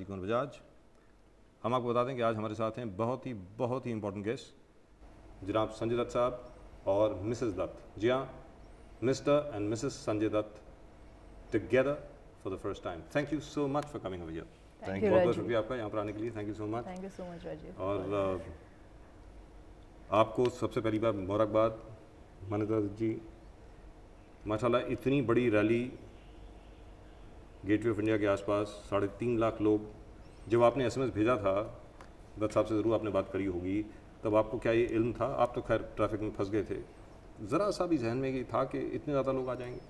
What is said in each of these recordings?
राजीव कुमार बजाज। हम आपको बता दें कि आज हमारे साथ हैं बहुत ही इंपॉर्टेंट गेस्ट जनाब संजय दत्त साहब और मिसेस दत्त। जी हाँ, Mr and Mrs Sanjay Dutt together for the first time. Thank you so much for coming over here. Thank you, बहुत बहुत शुक्रिया आपका यहाँ पर आने के लिए। Thank you so much. Thank you so much Rajiv. और आपको सबसे पहली बार मुबारकबाद मान्यता जी। माशाल्लाह इतनी बड़ी रैली गेटवे ऑफ इंडिया के आसपास, 3.5 लाख लोग। जब आपने एसएमएस भेजा था, दत्त साहब से ज़रूर आपने बात करी होगी, तब आपको क्या ये इल्म था? आप तो खैर ट्रैफिक में फंस गए थे, ज़रा सा भी जहन में ये था कि इतने ज़्यादा लोग आ जाएंगे?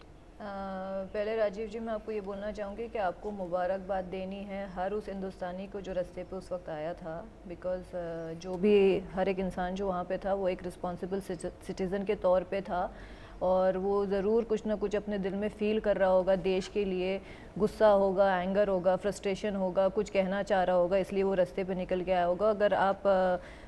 पहले राजीव जी मैं आपको ये बोलना चाहूँगी कि आपको मुबारकबाद देनी है हर उस हिंदुस्तानी को जो रास्ते पे उस वक्त आया था, बिकॉज़ जो भी हर एक इंसान जो वहाँ पे था वो एक रिस्पॉन्सिबल सिटीज़न के तौर पे था और वो ज़रूर कुछ ना कुछ अपने दिल में फ़ील कर रहा होगा देश के लिए। गुस्सा होगा, एंगर होगा, फ्रस्ट्रेशन होगा, कुछ कहना चाह रहा होगा, इसलिए वो रास्ते पे निकल के आया होगा। अगर आप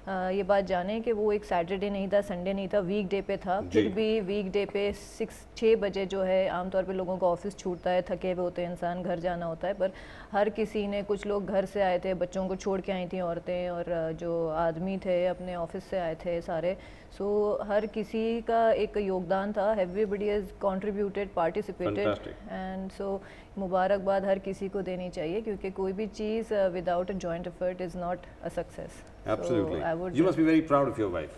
ये बात जानें कि वो एक सैटरडे नहीं था, संडे नहीं था, वीक डे पे था, फिर भी वीक डे पे 6 बजे जो है आमतौर पे लोगों का ऑफिस छूटता है, थके हुए होते हैं इंसान, घर जाना होता है, पर हर किसी ने, कुछ लोग घर से आए थे, बच्चों को छोड़ के आई थी औरतें, और जो आदमी थे अपने ऑफिस से आए थे सारे। सो हर किसी का एक योगदान था, everybody has contributed, participated, and so मुबारकबाद हर किसी को देनी चाहिए, क्योंकि कोई भी चीज़ without a joint effort is not a success. Absolutely. You must be very proud of your wife.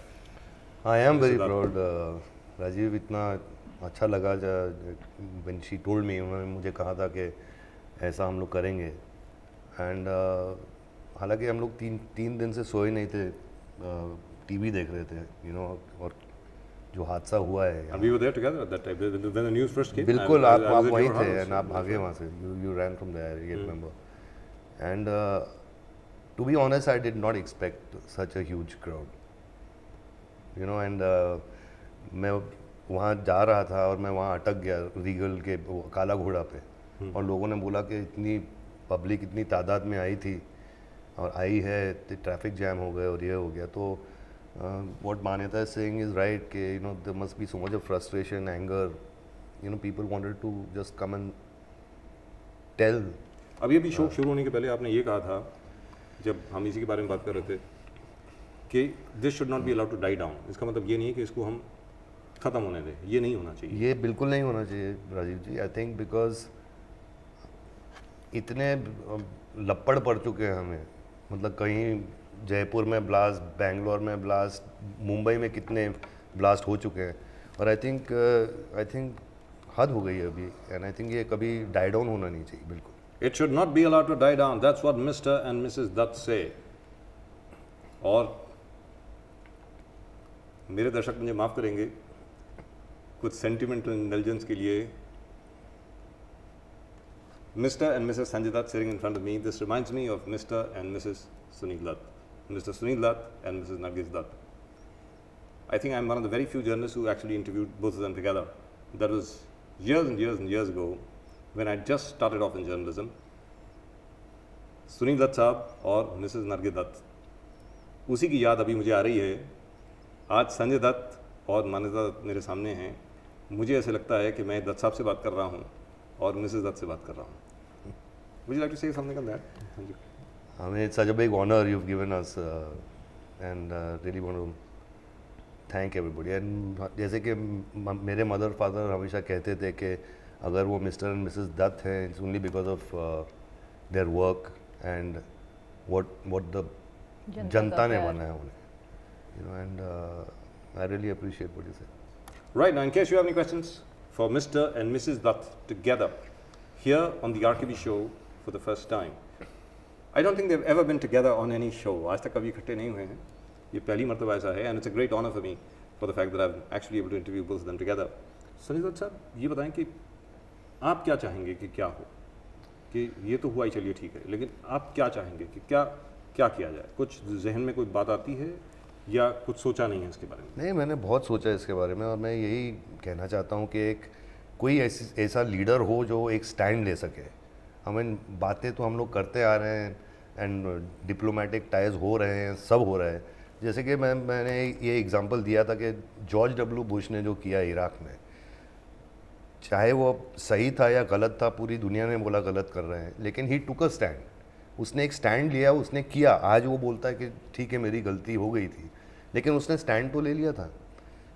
I am very proud. Rajiv, इतना अच्छा लगा when she told me, उन्होंने मुझे कहा था कि ऐसा हम लोग करेंगे, एंड हालांकि हम लोग तीन दिन से सोए नहीं थे, टीवी देख रहे थे, और जो हादसा हुआ है। And we were there together at that time when the news first came. बिल्कुल, आप वहीं थे and आप भागे वहाँ से, you ran from there, I remember. And to be honest, I did not expect such a huge crowd, and मैं वहाँ जा रहा था और मैं वहाँ अटक गया रीगल के काला घोड़ा पे, और लोगों ने बोला कि इतनी पब्लिक इतनी तादाद में आई थी और आई है, ट्रैफिक जैम हो गए और ये हो गया। तो what Manyata is saying is right कि there must be so much of frustration, anger, people wanted to just come and tell. अभी शो शुरू होने के पहले आपने ये कहा था, जब हम इसी के बारे में बात कर रहे थे, कि this should not be allowed to die down. इसका मतलब ये नहीं है कि इसको हम ख़त्म होने दें, ये नहीं होना चाहिए। ये बिल्कुल नहीं होना चाहिए राजीव जी। आई थिंक बिकॉज इतने लपड़ पड़ चुके हैं हमें, मतलब कहीं जयपुर में ब्लास्ट, बेंगलोर में ब्लास्ट, मुंबई में कितने ब्लास्ट हो चुके हैं, और आई थिंक हद हो गई है अभी, एंड आई थिंक ये कभी डाई डाउन होना नहीं चाहिए बिल्कुल। It should not be allowed to die down. That's what Mr. and Mrs. Dutt say. और मेरे दर्शक मुझे माफ़ करेंगे कुछ सेंटिमेंटल इंटेलिजेंस के लिए। Mr. and Mrs. Sanjay Dutt sitting in front of me, this reminds me of Mr. and Mrs. Sunil Dutt. Mr. Sunil Dutt and Mrs. Nargis Dutt. I think I'm one of the very few journalists who actually interviewed both of them together. That was years and years and years ago, when I just started off in journalism. Sunil Dutt साहब और Mrs Nargis Dutt, उसी की याद अभी मुझे आ रही है। आज संजय दत्त और मान्यता दत्त मेरे सामने हैं। मुझे ऐसे लगता है कि मैं दत्त साहब से बात कर रहा हूँ और मिसेस दत्त से बात कर रहा हूँ। Would you like to say something on that? I mean, it's such a big honor you've given us, and really want to thank everybody. And जैसे कि मेरे मदर फादर हमेशा कहते थे कि अगर वो मिस्टर एंड मिसेस दत्त हैं, it's only because of their work and what the जनता ने माना है उन्हें, and I really appreciate what you से। Right, now in case you have any questions for Mr. and Mrs. Dutt together here on the RKB show for the first time. I don't think they've ever been together on any show. आज तक कभी इकट्ठे नहीं हुए हैं, ये पहली मर्तबा ऐसा है, and it's a great honor for me for the fact that I'm actually able to interview both of them together. Sanjay Dutt साहब, ये बताएं कि आप क्या चाहेंगे कि क्या हो? कि ये तो हुआ ही, चलिए ठीक है, लेकिन आप क्या चाहेंगे कि क्या किया जाए? कुछ जहन में कोई बात आती है या कुछ सोचा नहीं है इसके बारे में? नहीं, मैंने बहुत सोचा है इसके बारे में, और मैं यही कहना चाहता हूँ कि कोई ऐसा लीडर हो जो एक स्टैंड ले सके। हमें बातें तो हम लोग करते आ रहे हैं, एंड डिप्लोमेटिक टाइज हो रहे हैं, सब हो रहा है। जैसे कि मैंने ये एग्जांपल दिया था कि जॉर्ज डब्ल्यू बुश ने जो किया इराक़ में, चाहे वो सही था या गलत था, पूरी दुनिया ने बोला गलत कर रहे हैं, लेकिन ही टुक अ स्टैंड। उसने एक स्टैंड लिया, उसने किया। आज वो बोलता है कि ठीक है मेरी गलती हो गई थी, लेकिन उसने स्टैंड तो ले लिया था।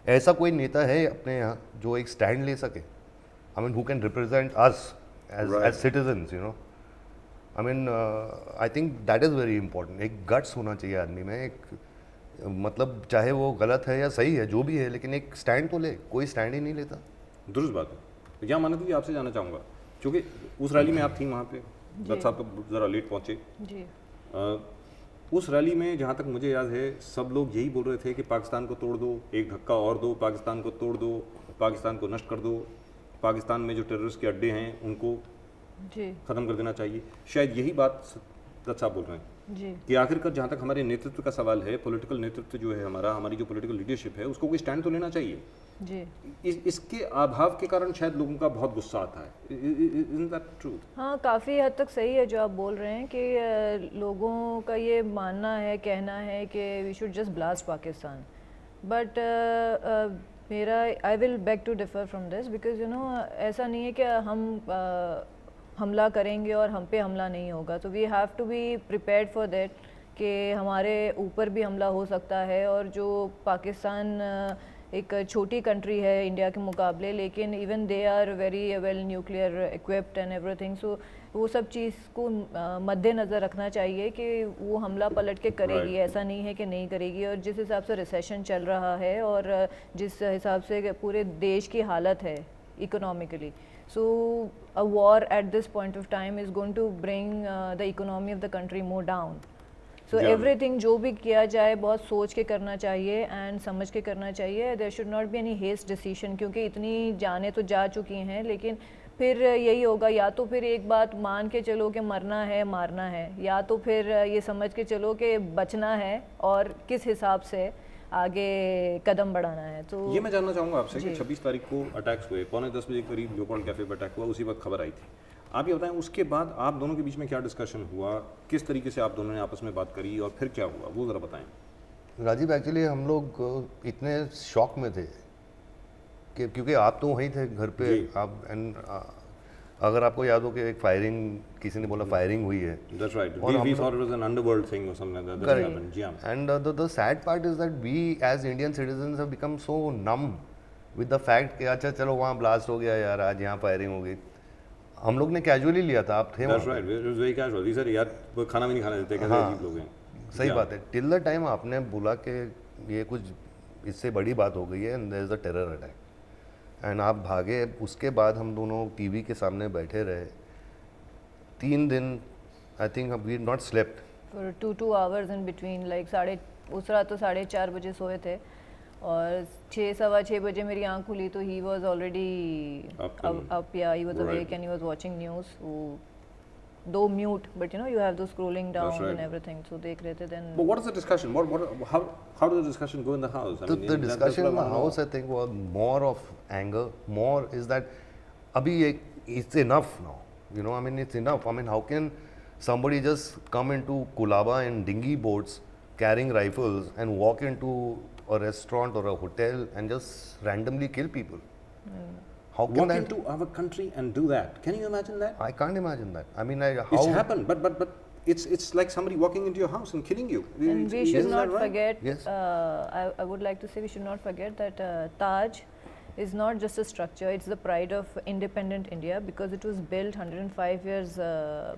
ऐसा कोई नेता है अपने यहाँ जो एक स्टैंड ले सके? I mean who can represent us as citizens, you know. I mean I think that is very important. एक गट्स होना चाहिए आदमी में, एक मतलब चाहे वो गलत है या सही है जो भी है, लेकिन एक स्टैंड तो ले। कोई स्टैंड ही नहीं लेता। दुरुस्त बात है। यहाँ मानव जी आपसे जानना चाहूँगा, क्योंकि उस रैली में आप थी वहाँ पे, दत्त साहब तो ज़रा लेट पहुँचे जी। उस रैली में जहाँ तक मुझे याद है सब लोग यही बोल रहे थे कि पाकिस्तान को तोड़ दो, एक धक्का और दो, पाकिस्तान को तोड़ दो, पाकिस्तान को नष्ट कर दो, पाकिस्तान में जो टेररिस्ट के अड्डे हैं उनको जी ख़त्म कर देना चाहिए। शायद यही बात दत्त साहब बोल रहे हैं जी कि आखिरकार जहाँ तक हमारे नेतृत्व का सवाल है, पॉलिटिकल नेतृत्व जो है हमारा, हमारी जो पॉलिटिकल लीडरशिप है, उसको कोई स्टैंड तो लेना चाहिए। जी। इसके अभाव के कारण शायद लोगों का बहुत गुस्सा आता है। Isn't that true? हाँ, काफ़ी हद तक सही है जो आप बोल रहे हैं कि लोगों का ये मानना है, कहना है कि we should just blast Pakistan, but मेरा I will beg to differ from this, because you know ऐसा नहीं है कि हम हमला करेंगे और हम पे हमला नहीं होगा। तो we have to be prepared for that कि हमारे ऊपर भी हमला हो सकता है। और जो पाकिस्तान एक छोटी कंट्री है इंडिया के मुकाबले, लेकिन even they are very well nuclear equipped and everything. So वो सब चीज़ को मद्देनज़र रखना चाहिए कि वो हमला पलट के करेगी, ऐसा नहीं है कि नहीं करेगी। और जिस हिसाब से रिसेशन चल रहा है और जिस हिसाब से पूरे देश की हालत है economically, so a war at this point of time is going to bring the economy of the country more down. So everything जो भी किया जाए बहुत सोच के करना चाहिए एंड समझ के करना चाहिए। there should not be any haste decision, क्योंकि इतनी जाने तो जा चुकी हैं, लेकिन फिर यही होगा, या तो फिर एक बात मान के चलो कि मरना है मारना है, या तो फिर ये समझ के चलो कि बचना है और किस हिसाब से आगे कदम बढ़ाना है। तो ये मैं जानना चाहूँगा आपसे कि 26 तारीख को अटैक्स हुए, 9:45 बजे करीब लियोपोल्ड कैफे पर अटैक हुआ, उसी वक्त खबर आई थी। आप ये बताएं उसके बाद आप दोनों के बीच में क्या डिस्कशन हुआ, किस तरीके से आप दोनों ने आपस में बात करी और फिर क्या हुआ, वो ज़रा बताएं। राजीव, एक्चुअली हम लोग इतने शॉक में थे कि क्योंकि आप तो वहीं थे घर पे, आप एंड अगर आपको याद हो कि एक फायरिंग, किसी ने बोला फायरिंग हुई है। That's right. We thought it was an underworld thing or something like that. That happened. जी हाँ. And the sad part is that we as Indian citizens have become so numb with the fact कि अच्छा चलो वहाँ blast हो गया यार, आज यहाँ फायरिंग हो गई। हम लोग ने कैजुअली लिया था, आप थे वहाँ। That's right. It was very casual. We said यार खाना भी नहीं खाने देते, कैसे अजीब लोग हैं। सही बात है। टिल द टाइम आपने बोला कि ये कुछ इससे बड़ी बात हो गई है and there is a terror attack, and आप भागे। उसके बाद हम दोनों टीवी के सामने बैठे रहे 3 दिन। I think we not slept for 2 hours in between, like उस रात तो 4:30 बजे सोए थे और 6-6:15 बजे मेरी आंख खुली तो ही वाज ऑलरेडी अप, या he was awake and he was watching news. Though mute, but you know you have though scrolling down and everything, so देख रहे थे। Then But what is the discussion? How does the discussion go in the house? the discussion in the house I think was more of anger. More is that abhi it's enough now, you know. I mean it's enough. I mean how can somebody just come into Kulaba in dinghy boats carrying rifles and walk into a restaurant or a hotel and just randomly kill people? How can walk that into our country and do that? Can you imagine that? I can't imagine that. I mean how It's happened, but it's like somebody walking into your house and killing you. And we should Isn't not that right? forget, Yes. I would like to say we should not forget that Taj is not just a structure, it's the pride of independent India, because it was built 105 years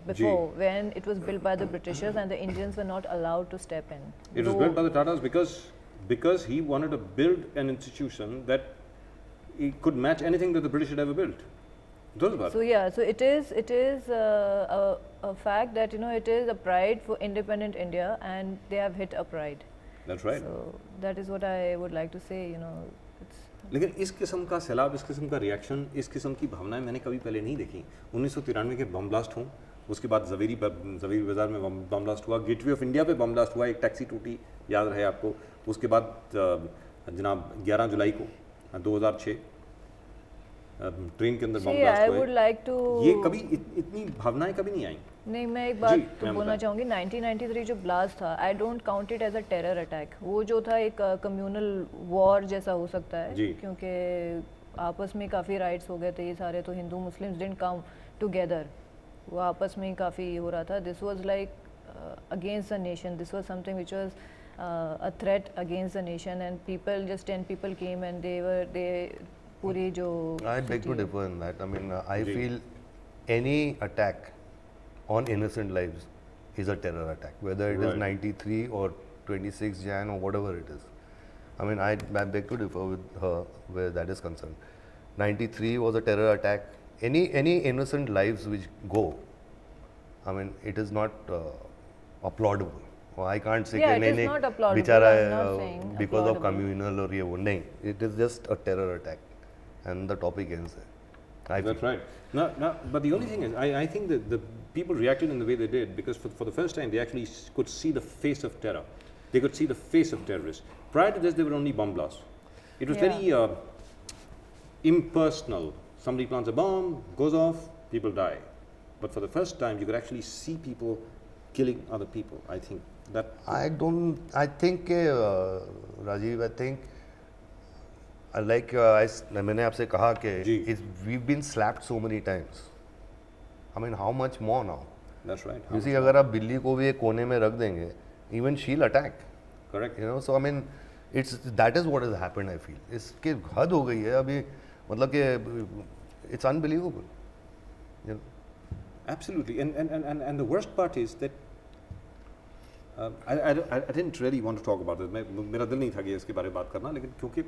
before, when it was built by the Britishers and the Indians were not allowed to step in. It was built by the Tatas because he wanted to build an institution that it could match anything that the British had ever built. So yeah, so it is a fact that, you know, it is a pride for independent India and they have hit a pride. That's right. So that is what I would like to say, you know. It's लेकिन इस किस्म का सैलाब, इस किस्म का reaction, इस किस्म की भावनाएं मैंने कभी पहले नहीं देखी। 1993 के बम ब्लास्ट हों, उसके बाद जवेरी बाज़ार में बम ब्लास्ट हुआ, गेटवे ऑफ इंडिया पे बम ब्लास्ट हुआ, एक टैक्सी टूटी, याद रहे आपको। उसके बाद जनाब 11 जुलाई को 2006 ट्रेन के अंदर बम ब्लास्ट हुए। I would like to, ये कभी इतनी भावनाएं कभी नहीं आई। नहीं, मैं एक बात तो बोलना चाहूँगी, 1993 जो ब्लास्ट था, I don't count it as a terror attack. वो जो था एक कम्युनल वॉर जैसा हो सकता है, क्योंकि आपस में काफ़ी राइट्स हो गए थे ये सारे, तो Hindu Muslims didn't come together. वो आपस में ही काफ़ी हो रहा था. This was like against the nation. This was something which was a threat against the nation, and people, just 10 people came and they पूरी जो I beg to differ in that. I mean, I feel any attack on innocent lives is a terror attack, whether it is Right. 93 or 26 Jan or whatever it is. I mean, I beg to differ with her where that is concerned. 93 was a terror attack. Any innocent lives which go, I mean, it is not applaudable. Or I can't say Yeah, कि it नहीं is नहीं not applaudable. बेचारा I'm not saying because of applaudable. communal और ये वो नहीं. It is just a terror attack, and the topic ends there. I That's feel. right. No, but the only thing is, I think that the people reacted in the way they did because for the first time they actually could see the face of terror. They could see the face of terrorists. Prior to this, they were only bomb blasts. It was Yeah. very impersonal. Somebody plants a bomb, goes off, people die. But for the first time, you could actually see people killing other people. I think that. I think Rajiv, I think मैंने आपसे कहा जी. कि we've been slapped so many times. I mean, how much more now? That's right. You see, अगर आप बिल्ली को भी एक कोने में रख देंगे, even she'll attack. Correct. You know, so I mean, that is what has happened. I feel इसके हद हो गई है अभी, मतलब कि it's unbelievable. You know? Absolutely, and the worst part is that I didn't really want to talk about it. मेरा दिल नहीं था कि इसके बारे में बात करना, लेकिन क्योंकि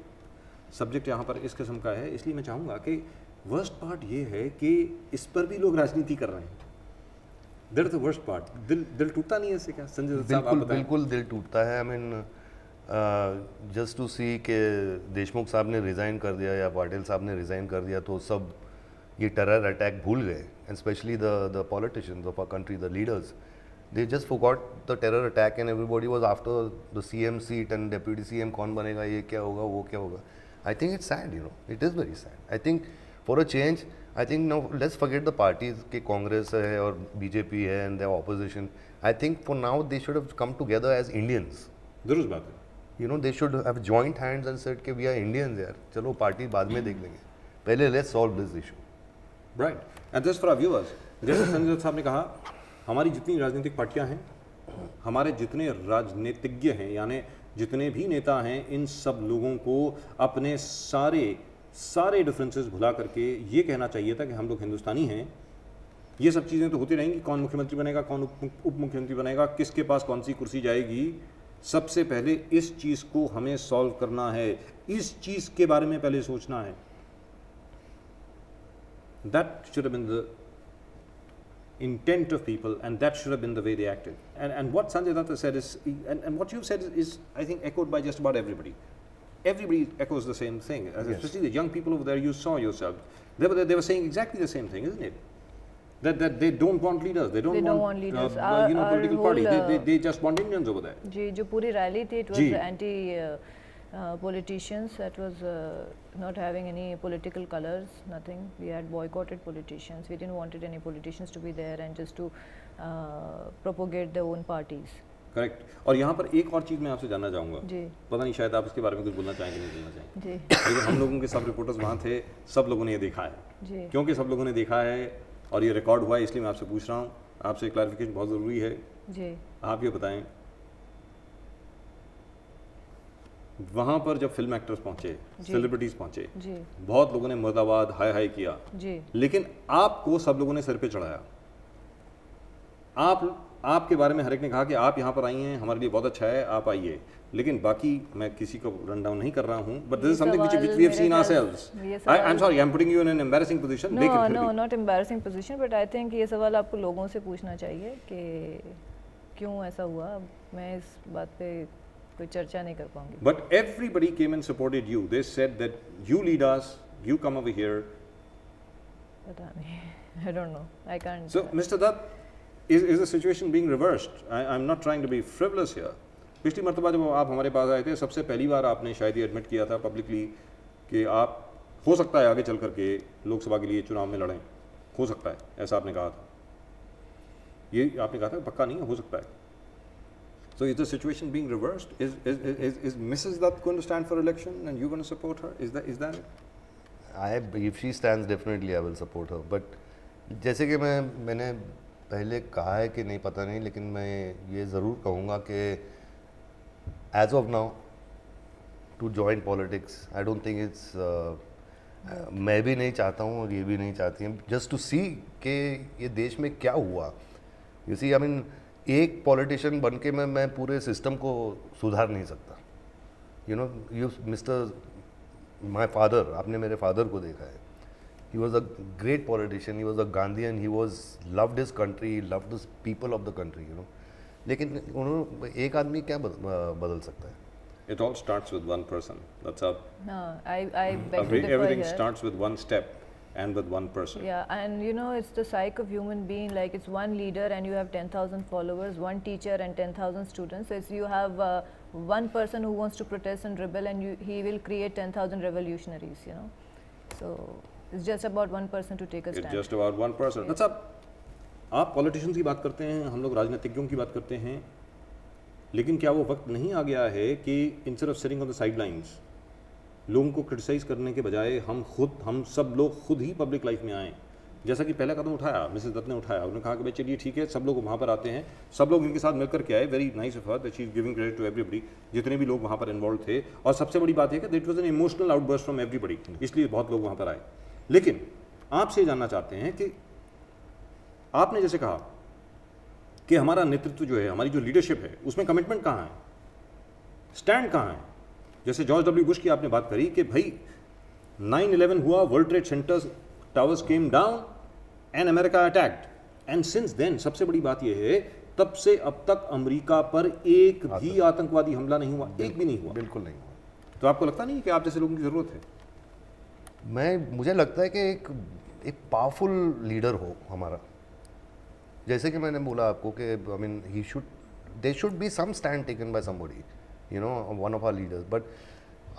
सब्जेक्ट यहाँ पर इस किस्म का है, इसलिए मैं चाहूँगा कि वर्स्ट पार्ट ये है कि इस पर भी लोग राजनीति कर रहे हैं. That is the worst part. दिल टूटता नहीं है इससे क्या संजय दत्त साहब, आप बिल्कुल बताएं. बिल्कुल दिल टूटता है. आई मीन जस्ट टू सी कि देशमुख साहब ने रिज़ाइन कर दिया या पाटिल साहब ने रिज़ाइन कर दिया तो सब ये टेरर अटैक भूल गए. And specially the politicians of our country, the leaders, they just forgot the terror attack and everybody was after the CM seat and deputy CM कौन बनेगा, ये क्या होगा, वो क्या होगा. I think it's sad, you know, it is very sad. I think for a change, I think no, let's forget the parties कि कांग्रेस है और बीजेपी है and the opposition. I think for now they should have come together as Indians. दुरुस्त बात है. You know, they should have joined hands and said कि we are Indians यार, चलो पार्टी बाद में देख लेंगे, पहले let's solve this issue. Right. And just for our viewers, जैसे संजय दत्त साहब ने कहा, हमारी जितनी राजनीतिक पार्टियां हैं, हमारे जितने राजनीतिज्ञ हैं, यानी जितने भी नेता हैं, इन सब लोगों को अपने सारे डिफरेंसेस भुला करके ये कहना चाहिए था कि हम लोग हिंदुस्तानी हैं. ये सब चीज़ें तो होती रहेंगी, कौन मुख्यमंत्री बनेगा, कौन उप मुख्यमंत्री बनेगा, किसके पास कौन सी कुर्सी जाएगी. सबसे पहले इस चीज़ को हमें सॉल्व करना है, इस चीज़ के बारे में पहले सोचना है. That should have been the intent of people, and that should have been the way they acted. And what Sanjay Datta said is, and what you've said is, I think, echoed by just about everybody. Everybody echoes the same thing, especially the young people over there. You saw yourself. They were saying exactly the same thing, isn't it? That they don't want leaders. They don't want leaders. political whole, party. They just want Indians over there. जी, जो पूरी rally थी, it was जी. anti politicians. That was not having any political colors, nothing. We had boycotted politicians. We didn't wanted any politicians to be there and just to propagate their own parties. Correct. और यहाँ पर एक और चीज़ मैं आपसे जानना चाहूँगा. जी. पता नहीं शायद आप इसके बारे में कुछ बोलना चाहेंगे, नहीं बोलना चाहेंगे. जी. लेकिन हम लोगों के सब रिपोर्टर्स वहाँ थे, सब लोगों ने ये देखा है. जी. क्योंकि सब लोगों ने देखा है और ये रिकॉर्ड हुआ है, इसलिए मैं आपसे पूछ रहा हूँ. आपसे क्लैरिफिकेशन बहुत ज़रूरी है. जी. आप ये बताएं, वहाँ पर जब फिल्म एक्टर्स पहुँचे, सेलिब्रिटीज़ पहुँचे, जी. बहुत लोगों ने मुर्दाबाद हाय हाय किया. जी. लेकिन आपको सब लोगों ने सिर पे चढ़ाया. आपके बारे में हर एक ने कहा कि आप यहाँ पर आई हैं, हमारे लिए बहुत अच्छा है, आप आइए. लेकिन बाकी मैं किसी को रन डाउन नहीं कर रहा हूँ, but this is something which we have seen ourselves. I am sorry, I am putting you in an embarrassing position. No not embarrassing position, but I think ये सवाल आपको लोगों से पूछना चाहिए कि क्यों ऐसा हुआ. मैं इस बात पे कोई चर्चा नहीं कर पाऊंगी. But everybody came and supported you. They said that you lead us, you come over here. पता नहीं, I don't know, I can't. So mister Dutt, is the situation being reversed? I'm not trying to be frivolous here. पिछली मरतबा जब आप हमारे पास आए थे, सबसे पहली बार आपने शायद ये एडमिट किया था पब्लिकली कि आप हो सकता है आगे चल करके लोकसभा के लिए चुनाव में लड़ें. हो सकता है, ऐसा आपने कहा था. ये आपने कहा था, पक्का नहीं है, हो सकता है. So is the situation being reversed? Is Mrs. Dutt going to stand for election and you're going to support her? Is that it? If she stands, definitely I will support her. But जैसे कि मैंने पहले कहा है कि नहीं पता नहीं, लेकिन मैं ये ज़रूर कहूँगा कि as of now to join politics I don't think it's मैं भी नहीं चाहता हूँ और ये भी नहीं चाहती हैं, जस्ट टू सी कि ये देश में क्या हुआ। यू सी आई मीन एक पॉलिटिशियन बन के मैं पूरे सिस्टम को सुधार नहीं सकता। You know you mister my father, आपने मेरे फादर को देखा है, he was a great politician, he was a Gandhian, he was loved his country, he loved the people of the country, you know. लेकिन उन्होंने एक आदमी क्या बदल सकता है? It all starts with one person. That's up. No, I beg to differ Everything here. starts with one step and with one person. Yeah, and you know, it's the psyche of human being. Like it's one leader and you have 10,000 followers, one teacher and 10,000 students. So it's you have one person who wants to protest and rebel, and he will create 10,000 revolutionaries. You know, so it's just about one person to take a stand. It's just about one person. That's up. आप politicians की बात करते हैं, हम लोग राजनीतिज्ञों की बात करते हैं, लेकिन क्या वो वक्त नहीं आ गया है कि instead of sitting on the side lines, लोगों को क्रिटिसाइज करने के बजाय हम सब लोग खुद ही पब्लिक लाइफ में आएँ? जैसा कि पहला कदम उठाया मिसेस दत्त ने उठाया, उन्होंने कहा कि भाई चलिए ठीक है, सब लोग वहाँ पर आते हैं, सब लोग इनके साथ मिलकर के आए। Very nice of her that she is giving credit to everybody, जितने भी लोग वहाँ पर इन्वॉल्व थे। और सबसे बड़ी बात है कि that was an emotional outburst from everybody, इसलिए बहुत लोग वहाँ पर आए। लेकिन आपसे जानना चाहते हैं कि आपने जैसे कहा कि हमारा नेतृत्व जो है, हमारी जो लीडरशिप है, उसमें कमिटमेंट कहाँ है, स्टैंड कहाँ है? जैसे जॉर्ज डब्ल्यू बुश की आपने बात करी कि भाई 9/11 हुआ, world trade centres towers came down and America attacked, and since then सबसे बड़ी बात यह है, तब से अब तक अमेरिका पर एक भी आतंकवादी हमला नहीं हुआ, एक भी नहीं हुआ। बिल्कुल नहीं हुआ। तो आपको लगता नहीं कि आप जैसे लोगों की ज़रूरत है? मुझे लगता है कि एक पावरफुल लीडर हो हमारा, जैसे कि मैंने बोला आपको कि I mean there should be some stand taken by somebody, you know, one of our leaders. But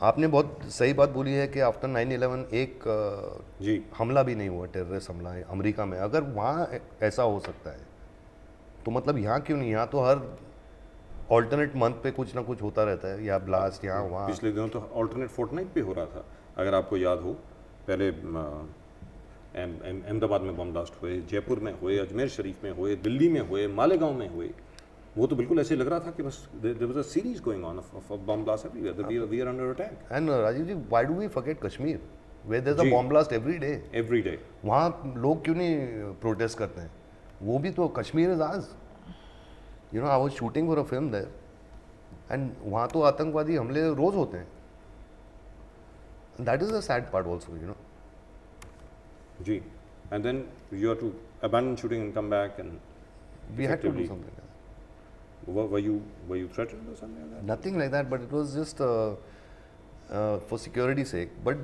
आपने बहुत सही बात बोली है कि आफ्टर 9/11 एक जी हमला भी नहीं हुआ, टेररिस्ट हमला है अमेरिका में। अगर वहाँ ऐसा हो सकता है तो मतलब यहाँ क्यों नहीं? यहाँ तो हर ऑल्टरनेट मंथ पे कुछ ना कुछ होता रहता है, या ब्लास्ट यहाँ वहाँ। पिछले दिनों तो ऑल्टरनेट फोर्टनाइट पे हो रहा था, अगर आपको याद हो। पहले अहमदाबाद में बम ब्लास्ट हुए, जयपुर में हुए, अजमेर शरीफ में हुए, दिल्ली में हुए, मालेगांव में हुए। वो तो बिल्कुल ऐसे लग रहा था कि बस there was a series going on of bomb blast everywhere, we are under attack. And Rajiv ji, why do we forget Kashmir where there is a bomb blast every day? वहाँ लोग क्यों नहीं प्रोटेस्ट करते हैं? वो भी तो Kashmir is ours, you know. I was shooting for a film there, and वहाँ तो आतंकवादी हमले रोज होते हैं। That is a sad part also, you know. जी, and then you have to abandon shooting and come back, and we had to do something like that. Were you threatened or something like that? Nothing like that, but it was just for security sake. But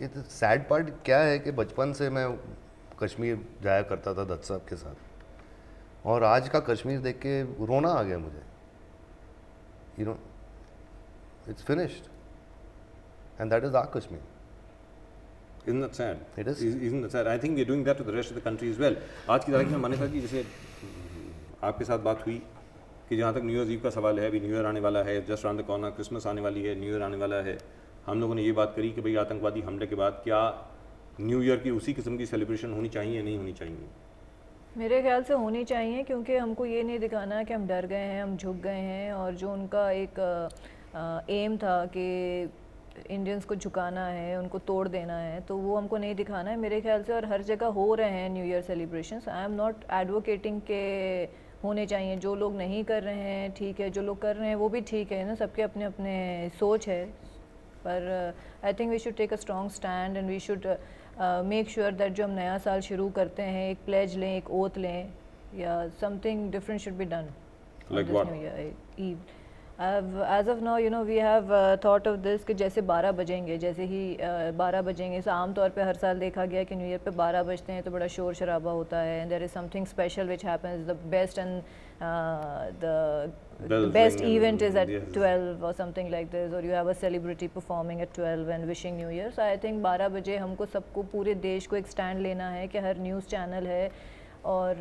ये sad part क्या है कि बचपन से मैं कश्मीर जाया करता था दत्त साहब के साथ, और आज का कश्मीर देख के रोना आ गया मुझे, you know. It's finished and that is our Kashmir. Isn't that sad? It is. Isn't that sad? I think we are doing that to the rest of the country as well. आज की तारीख में माने था कि जैसे आपके साथ बात हुई कि जहाँ तक न्यू ईयर ईव का सवाल है, अभी न्यू ईयर आने वाला है, just round the corner, Christmas आने वाली है, न्यू ईयर आने वाला है। हम लोगों ने ये बात करी कि भाई आतंकवादी हमले के बाद क्या न्यू ईयर की उसी किस्म की सेलिब्रेशन होनी चाहिए या नहीं होनी चाहिए? मेरे ख्याल से होनी चाहिए, क्योंकि हमको ये नहीं दिखाना है कि हम डर गए हैं, हम झुक गए हैं, और जो उनका एक एम था कि इंडियंस को झुकाना है, उनको तोड़ देना है, तो वो हमको नहीं दिखाना है मेरे ख्याल से। और हर जगह हो रहे हैं new year celebrations. I am not advocating के होने चाहिए, जो लोग नहीं कर रहे हैं ठीक है, जो लोग कर रहे हैं वो भी ठीक है ना, सबके अपने अपने सोच है। पर I think we should take a strong stand and we should make sure that जो हम नया साल शुरू करते हैं, एक प्लेज लें, एक ओथ लें, या something different should be done Like what? New year eve. As of now, you know, we have thought of this कि जैसे 12 बजेंगे, जैसे ही 12 बजेंगे, तो आमतौर पे हर साल देखा गया कि न्यू ईयर पे 12 बजते हैं तो बड़ा शोर शराबा होता है, and there is something special which happens, the best and the best event is at 12 or something like this, or you have a celebrity performing at 12 and wishing New Year. So I think 12 बजे हमको सबको, पूरे देश को एक stand लेना है कि हर न्यूज़ चैनल है, और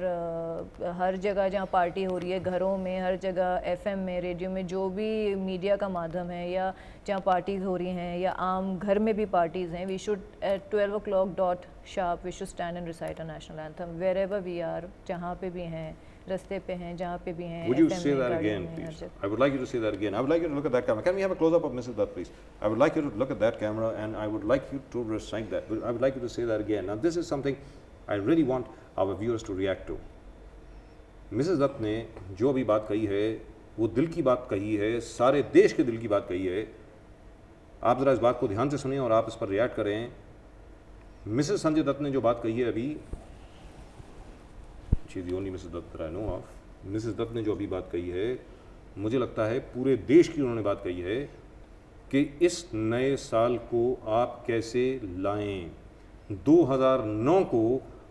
हर जगह जहाँ पार्टी हो रही है, घरों में, हर जगह एफएम में, रेडियो में, जो भी मीडिया का माध्यम है या जहाँ पार्टीज़ हो रही हैं या आम घर में भी पार्टीज़ हैं, we should at 12 o'clock dot sharp we should stand and recite a national anthem wherever we are, जहाँ पे भी हैं, रस्ते पे हैं, जहाँ पे भी हैं. Would you FM say में, that गाड़ियों again, में, हर please? जगह. I would like you to say that again. I would like you to look at that camera. Can we have a close-up of Mrs. Dutt, please? I would like you to look at that camera, and I would like you to recite that. I would like you to say that again. Now, this is something I really want our viewers to react to. Mrs. Dutt ने जो अभी बात कही है, वो दिल की बात कही है, सारे देश के दिल की बात कही है. आप ज़रा इस बात को ध्यान से सुनिए और आप इस पर रिएक्ट करें. मिसेस संजय दत्त ने जो बात कही है अभी, she is the only Mrs Dutt I know of. Mrs Dutt ने जो अभी बात कही है, मुझे लगता है पूरे देश की उन्होंने बात कही है कि इस नए साल को आप कैसे लाएं, 2009 को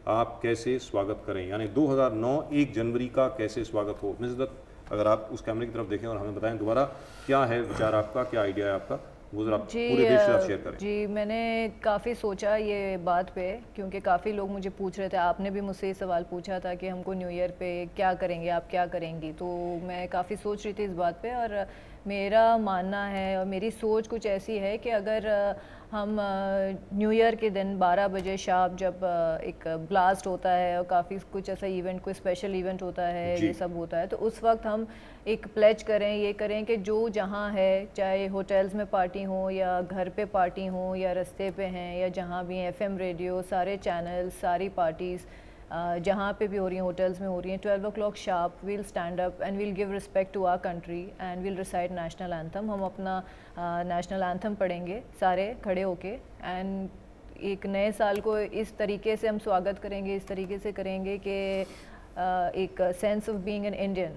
आप कैसे स्वागत करें, यानी 2009 1 जनवरी का कैसे स्वागत हो. मिसेस दत्त, अगर आप उस कैमरे की तरफ देखें और हमें बताएं दोबारा क्या है विचार आपका, क्या आइडिया है आपका, वो ज़रा पूरे देश के साथ शेयर करें. जी, मैंने काफ़ी सोचा ये बात पे, क्योंकि काफ़ी लोग मुझे पूछ रहे थे, आपने भी मुझसे ये सवाल पूछा था कि हमको न्यू ईयर पे क्या करेंगे, आप क्या करेंगी. तो मैं काफ़ी सोच रही थी इस बात पे, और मेरा मानना है और मेरी सोच कुछ ऐसी है कि अगर हम न्यू ईयर के दिन 12 बजे शार्प जब एक ब्लास्ट होता है और काफ़ी कुछ ऐसा इवेंट, कोई स्पेशल इवेंट होता है, ये सब होता है, तो उस वक्त हम एक प्लेज करें, ये करें कि जो जहाँ है, चाहे होटल्स में पार्टी हो या घर पे पार्टी हो या रास्ते पे हैं या जहाँ भी एफएम रेडियो, सारे चैनल, सारी पार्टीज़ जहाँ पे भी हो रही हैं, होटल्स में हो रही हैं, 12 o'clock sharp we'll stand up and we'll give respect to our country and we'll recite national anthem. हम अपना नेशनल एंथम पढ़ेंगे सारे खड़े होके, एंड एक नए साल को इस तरीके से हम स्वागत करेंगे, इस तरीके से करेंगे कि एक sense of being an Indian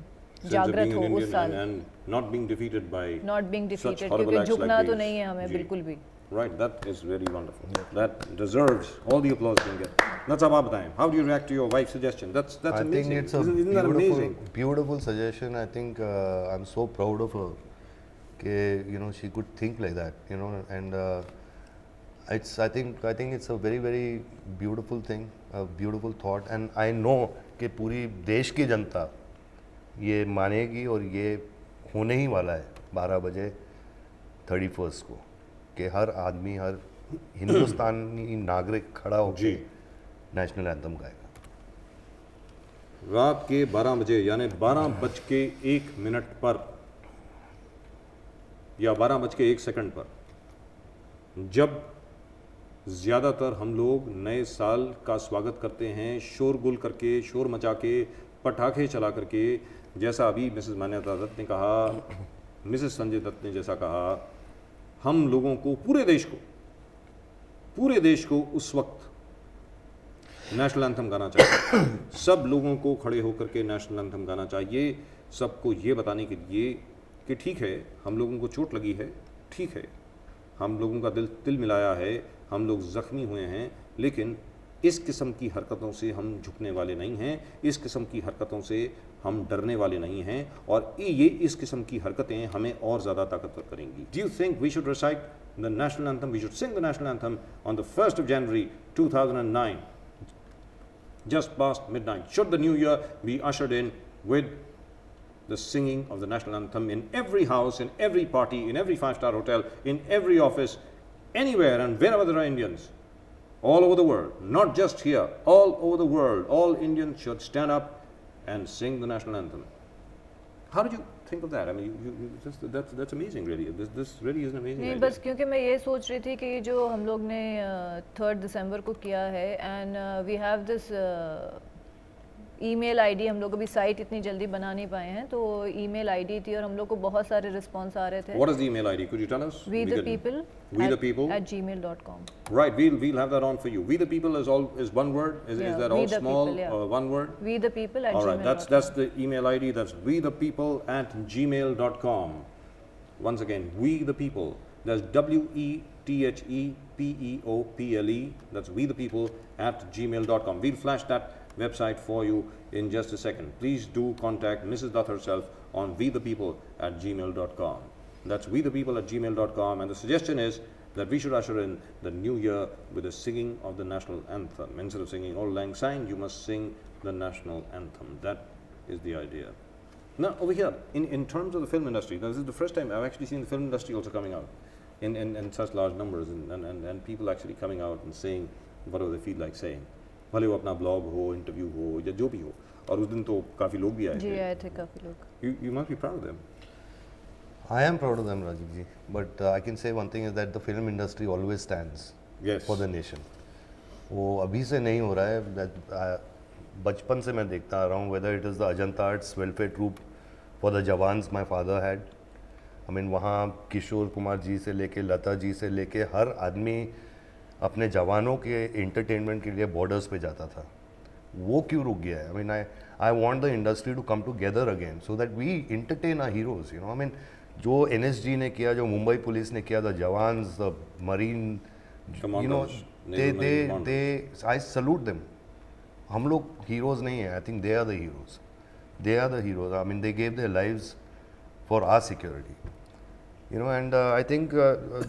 जागृत हो उस साल, नॉट बीइंग डिफीटेड, क्योंकि झुकना तो नहीं है हमें बिल्कुल भी. Right, that is really wonderful. That deserves all the applause you can get. That's how about time. How do you react to your wife's suggestion? That's I amazing. think it's a Isn't that amazing? beautiful suggestion. I think I'm so proud of her. That she could think like that. And I think it's a very very beautiful thing, a beautiful thought. And I know कि पूरी देश की जनता ये मानेगी और ये होने ही वाला है 12 बजे 31 को, कि हर आदमी, हर हिंदुस्तानी नागरिक खड़ा होकर नेशनल एंथम गाएगा. रात के 12 बजे यानी 12:01 पर या 12:01 पर, जब ज़्यादातर हम लोग नए साल का स्वागत करते हैं शोरगुल करके, शोर मचा के, पटाखे चला करके, जैसा अभी मिसेस मान्यता दत्त ने कहा, मिसेस संजय दत्त ने जैसा कहा, हम लोगों को, पूरे देश को उस वक्त नेशनल एंथम गाना चाहिए. सब लोगों को खड़े होकर के नेशनल एंथम गाना चाहिए, सबको ये बताने के लिए कि ठीक है, हम लोगों को चोट लगी है, ठीक है, हम लोगों का दिल मिलाया है, हम लोग ज़ख्मी हुए हैं, लेकिन इस किस्म की हरकतों से हम झुकने वाले नहीं हैं, इस किस्म की हरकतों से हम डरने वाले नहीं हैं, और ये इस किस्म की हरकतें हमें और ज़्यादा ताकतवर करेंगी. Do you think we should recite the national anthem, we should sing the national anthem on the 1st of January 2009, just past midnight? Should the new year be ushered in with the singing of the national anthem in every house, in every party, in every 5-star hotel, in every office, anywhere and wherever there are Indians? All over the world, not just here, all over the world, all Indians should stand up and sing the national anthem. How did you think of that? I mean, that's amazing, really. This really is an amazing नहीं, idea. बस क्योंकि मैं ये सोच रही थी कि जो हम लोग ने 3rd दिसंबर को किया है, and we have this email ID, हम लोग अभी साइट इतनी जल्दी बना नहीं पाए हैं, तो ईमेल आईडी थी और हम लोग को बहुत सारे रिस्पांस आ रहे थे. What is the email ID? Could you tell us? We the people @gmail.com. Right, we'll have that on for you. We the people is one word. Is that all small or one word? We the people all right, that's the email ID. That's we the people @gmail.com. Once again, we the people. That's WETHEPEOPLE. That's we the people @gmail.com. We'll flash that website for you in just a second. Please do contact Mrs. Dutt herself on wethepeople@gmail.com. That's wethepeople@gmail.com, and the suggestion is that we should usher in the new year with the singing of the national anthem. Instead of singing Auld Lang Syne, you must sing the national anthem. That is the idea. Now, over here, in terms of the film industry, now this is the first time I've actually seen the film industry also coming out in such large numbers, and people actually coming out and saying whatever they feel like saying. भले वो अपना blog हो, interview हो या जो भी हो, और उस दिन तो काफ़ी लोग भी आए जी थे. आए थे काफ़ी लोग. You must be proud of them. I am proud of them, Rajiv ji. But I can say one thing is that the film industry always stands Yes. for the nation. वो अभी से नहीं हो रहा है. That बचपन से मैं देखता आ रहा हूँ. Whether it is the Ajanta Arts welfare troop for the jawans my father had. I mean वहाँ किशोर कुमार जी से लेके लता जी से लेके हर आदमी अपने जवानों के एंटरटेनमेंट के लिए बॉर्डर्स पे जाता था. वो क्यों रुक गया है? I mean I want the industry to come together again so that we entertain our heroes. You know, I mean जो NSG ने किया, जो मुंबई पुलिस ने किया, the jawans, the marine, you know, they I salute them. हम लोग heroes नहीं हैं. I think they are the heroes. They are the heroes. I mean, they gave their lives for our security. You know, and I think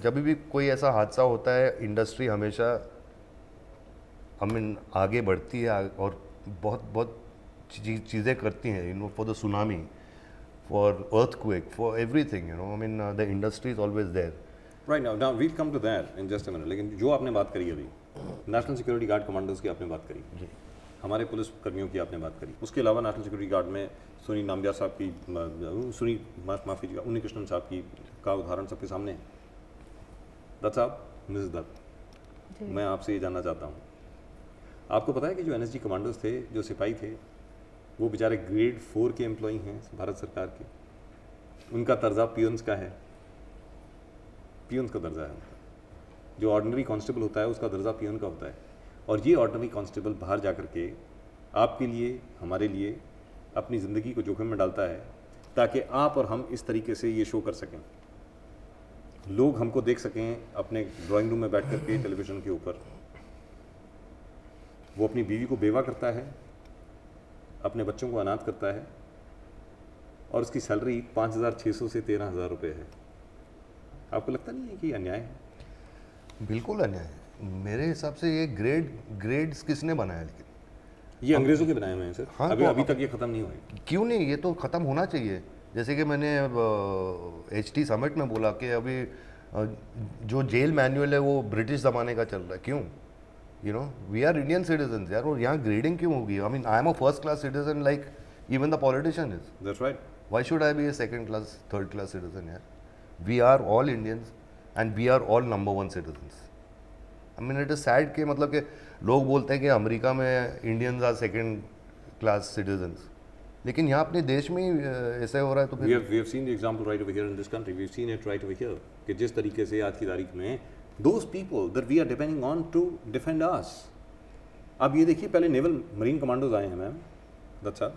जब भी कोई ऐसा हादसा होता है, इंडस्ट्री हमेशा आगे बढ़ती है और बहुत चीज़ें करती हैं. You know, for the tsunami, for earthquake, for everything. You know, I mean, the industry is always there. Right now we'll come to that in just a minute. लेकिन जो आपने बात करी अभी, नेशनल सिक्योरिटी गार्ड कमांडोज की आपने बात करी. जी. हमारे पुलिस कर्मियों की आपने बात करी. उसके अलावा नेशनल सिक्योरिटी गार्ड में सुनी नामबियार साहब की, माफ़ी जी, उन्नी कृष्णन साहब की का उदाहरण सबके सामने है. दत्त साहब, मिसेस दत्त, मैं आपसे ये जानना चाहता हूँ, आपको पता है कि जो NSG कमांडोज थे, जो सिपाही थे, वो बेचारे ग्रेड 4 के एम्प्लॉई हैं भारत सरकार के. उनका दर्जा पियंस का है. पियंस का दर्जा है उनका. जो ऑर्डिनरी कांस्टेबल होता है उसका दर्जा पियन का होता है. और ये ऑर्डिनरी कांस्टेबल बाहर जा कर के आपके लिए, हमारे लिए अपनी ज़िंदगी को जोखिम में डालता है ताकि आप और हम इस तरीके से ये शो कर सकें, लोग हमको देख सकें अपने ड्राइंग रूम में बैठ कर के टेलीविज़न के ऊपर. वो अपनी बीवी को बेवा करता है, अपने बच्चों को अनाथ करता है, और उसकी सैलरी 5,600 से 13,000 रुपये है. आपको लगता नहीं है कि अन्याय है? बिल्कुल अन्याय है. मेरे हिसाब से ये ग्रेड्स किसने बनाया? लेकिन ये अंग्रेज़ों के बनाए हुए हैं सर. हाँ, अभी तक ये ख़त्म नहीं हुए. क्यों नहीं? ये तो ख़त्म होना चाहिए. जैसे कि मैंने HT समिट में बोला कि अभी जो जेल मैनुअल है वो ब्रिटिश ज़माने का चल रहा है. क्यों? You know, we are Indian citizen यार, और यहाँ ग्रेडिंग क्यों होगी? I mean I am a first class citizen like even the politician is. That's right. Why should I be a second class, third class citizen यार? We are all Indians and we are all number 1 citizens. I mean it is sad कि मतलब कि लोग बोलते हैं कि America में Indians are second class citizens, लेकिन यहाँ अपने देश में ही ऐसे हो रहा है. तो we have seen the example right over here in this country. We've seen it right over here कि जिस तरीके से आज की तारीख में those people that we are depending on to defend us. अब ये देखिए, पहले नेवल मरीन कमांडोज आए हैं मैम दत्त साहब,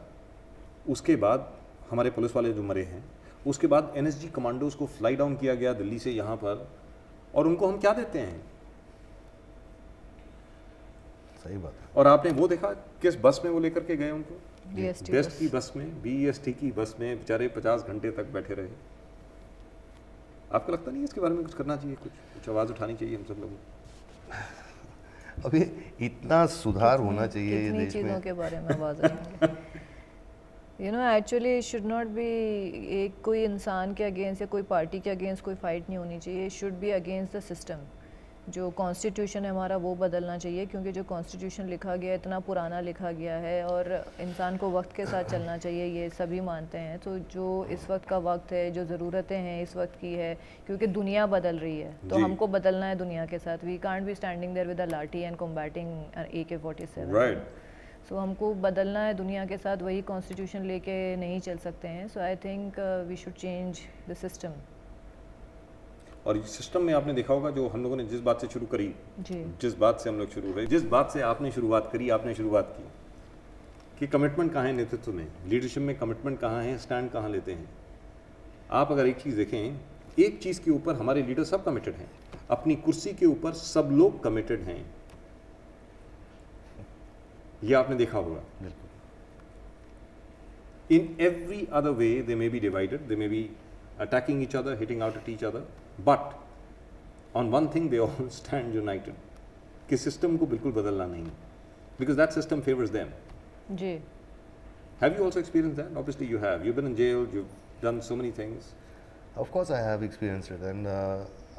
उसके बाद हमारे पुलिस वाले जो मरे हैं, उसके बाद NSG कमांडोज को फ्लाई डाउन किया गया दिल्ली से यहाँ पर, और उनको हम क्या देते हैं? सही बात है. और आपने वो देखा किस बस में वो लेकर के गए उनको? BST बेस्ट की बस में, BEST की बस में बेचारे 50 घंटे तक बैठे रहे. आपको लगता नहीं है इसके बारे में कुछ करना चाहिए, कुछ आवाज़ उठानी चाहिए हम सब लोगों? अभी इतना सुधार होना चाहिए ये देश चीज़ों में. के बारे में आवाज़ उठाएंगे. You know, actually should not B एक कोई इंसान के अगेंस्ट या कोई पार्टी के अगेंस्ट कोई फाइट नहीं होनी चाहिए. Should be against the system. जो कॉन्स्टिट्यूशन है हमारा वो बदलना चाहिए, क्योंकि जो कॉन्स्टिट्यूशन लिखा गया है इतना पुराना लिखा गया है, और इंसान को वक्त के साथ चलना चाहिए, ये सभी मानते हैं. तो जो इस वक्त का वक्त है, जो ज़रूरतें हैं इस वक्त की है, क्योंकि दुनिया बदल रही है, तो हमको बदलना है दुनिया के साथ. We can't be standing there with a lathi and combating AK-47. Right. सो हमको बदलना है दुनिया के साथ, वही कॉन्स्टिट्यूशन लेके नहीं चल सकते हैं. So I think we should change the system. और इस सिस्टम में आपने देखा होगा, जो हम लोगों ने जिस बात से शुरू करी, जी, जिस बात से हम लोग शुरू हुए, जिस बात से आपने शुरुआत करी, आपने शुरुआत की कि कमिटमेंट कहाँ है नेतृत्व में, लीडरशिप में कमिटमेंट कहाँ है, स्टैंड कहाँ लेते हैं. आप अगर एक चीज़ देखें, एक चीज़ के ऊपर हमारे लीडर सब कमिटेड हैं, अपनी कुर्सी के ऊपर सब लोग कमिटेड हैं. ये आपने देखा होगा. In every other way they may be divided, they may be attacking each other, hitting out at each other, but on one thing they all stand united कि सिस्टम को बिल्कुल बदलना नहीं, because that system favors them. Ji. Have you also experienced that? Obviously you have. You've been in jail, you've done so many things. Of course I have experienced it and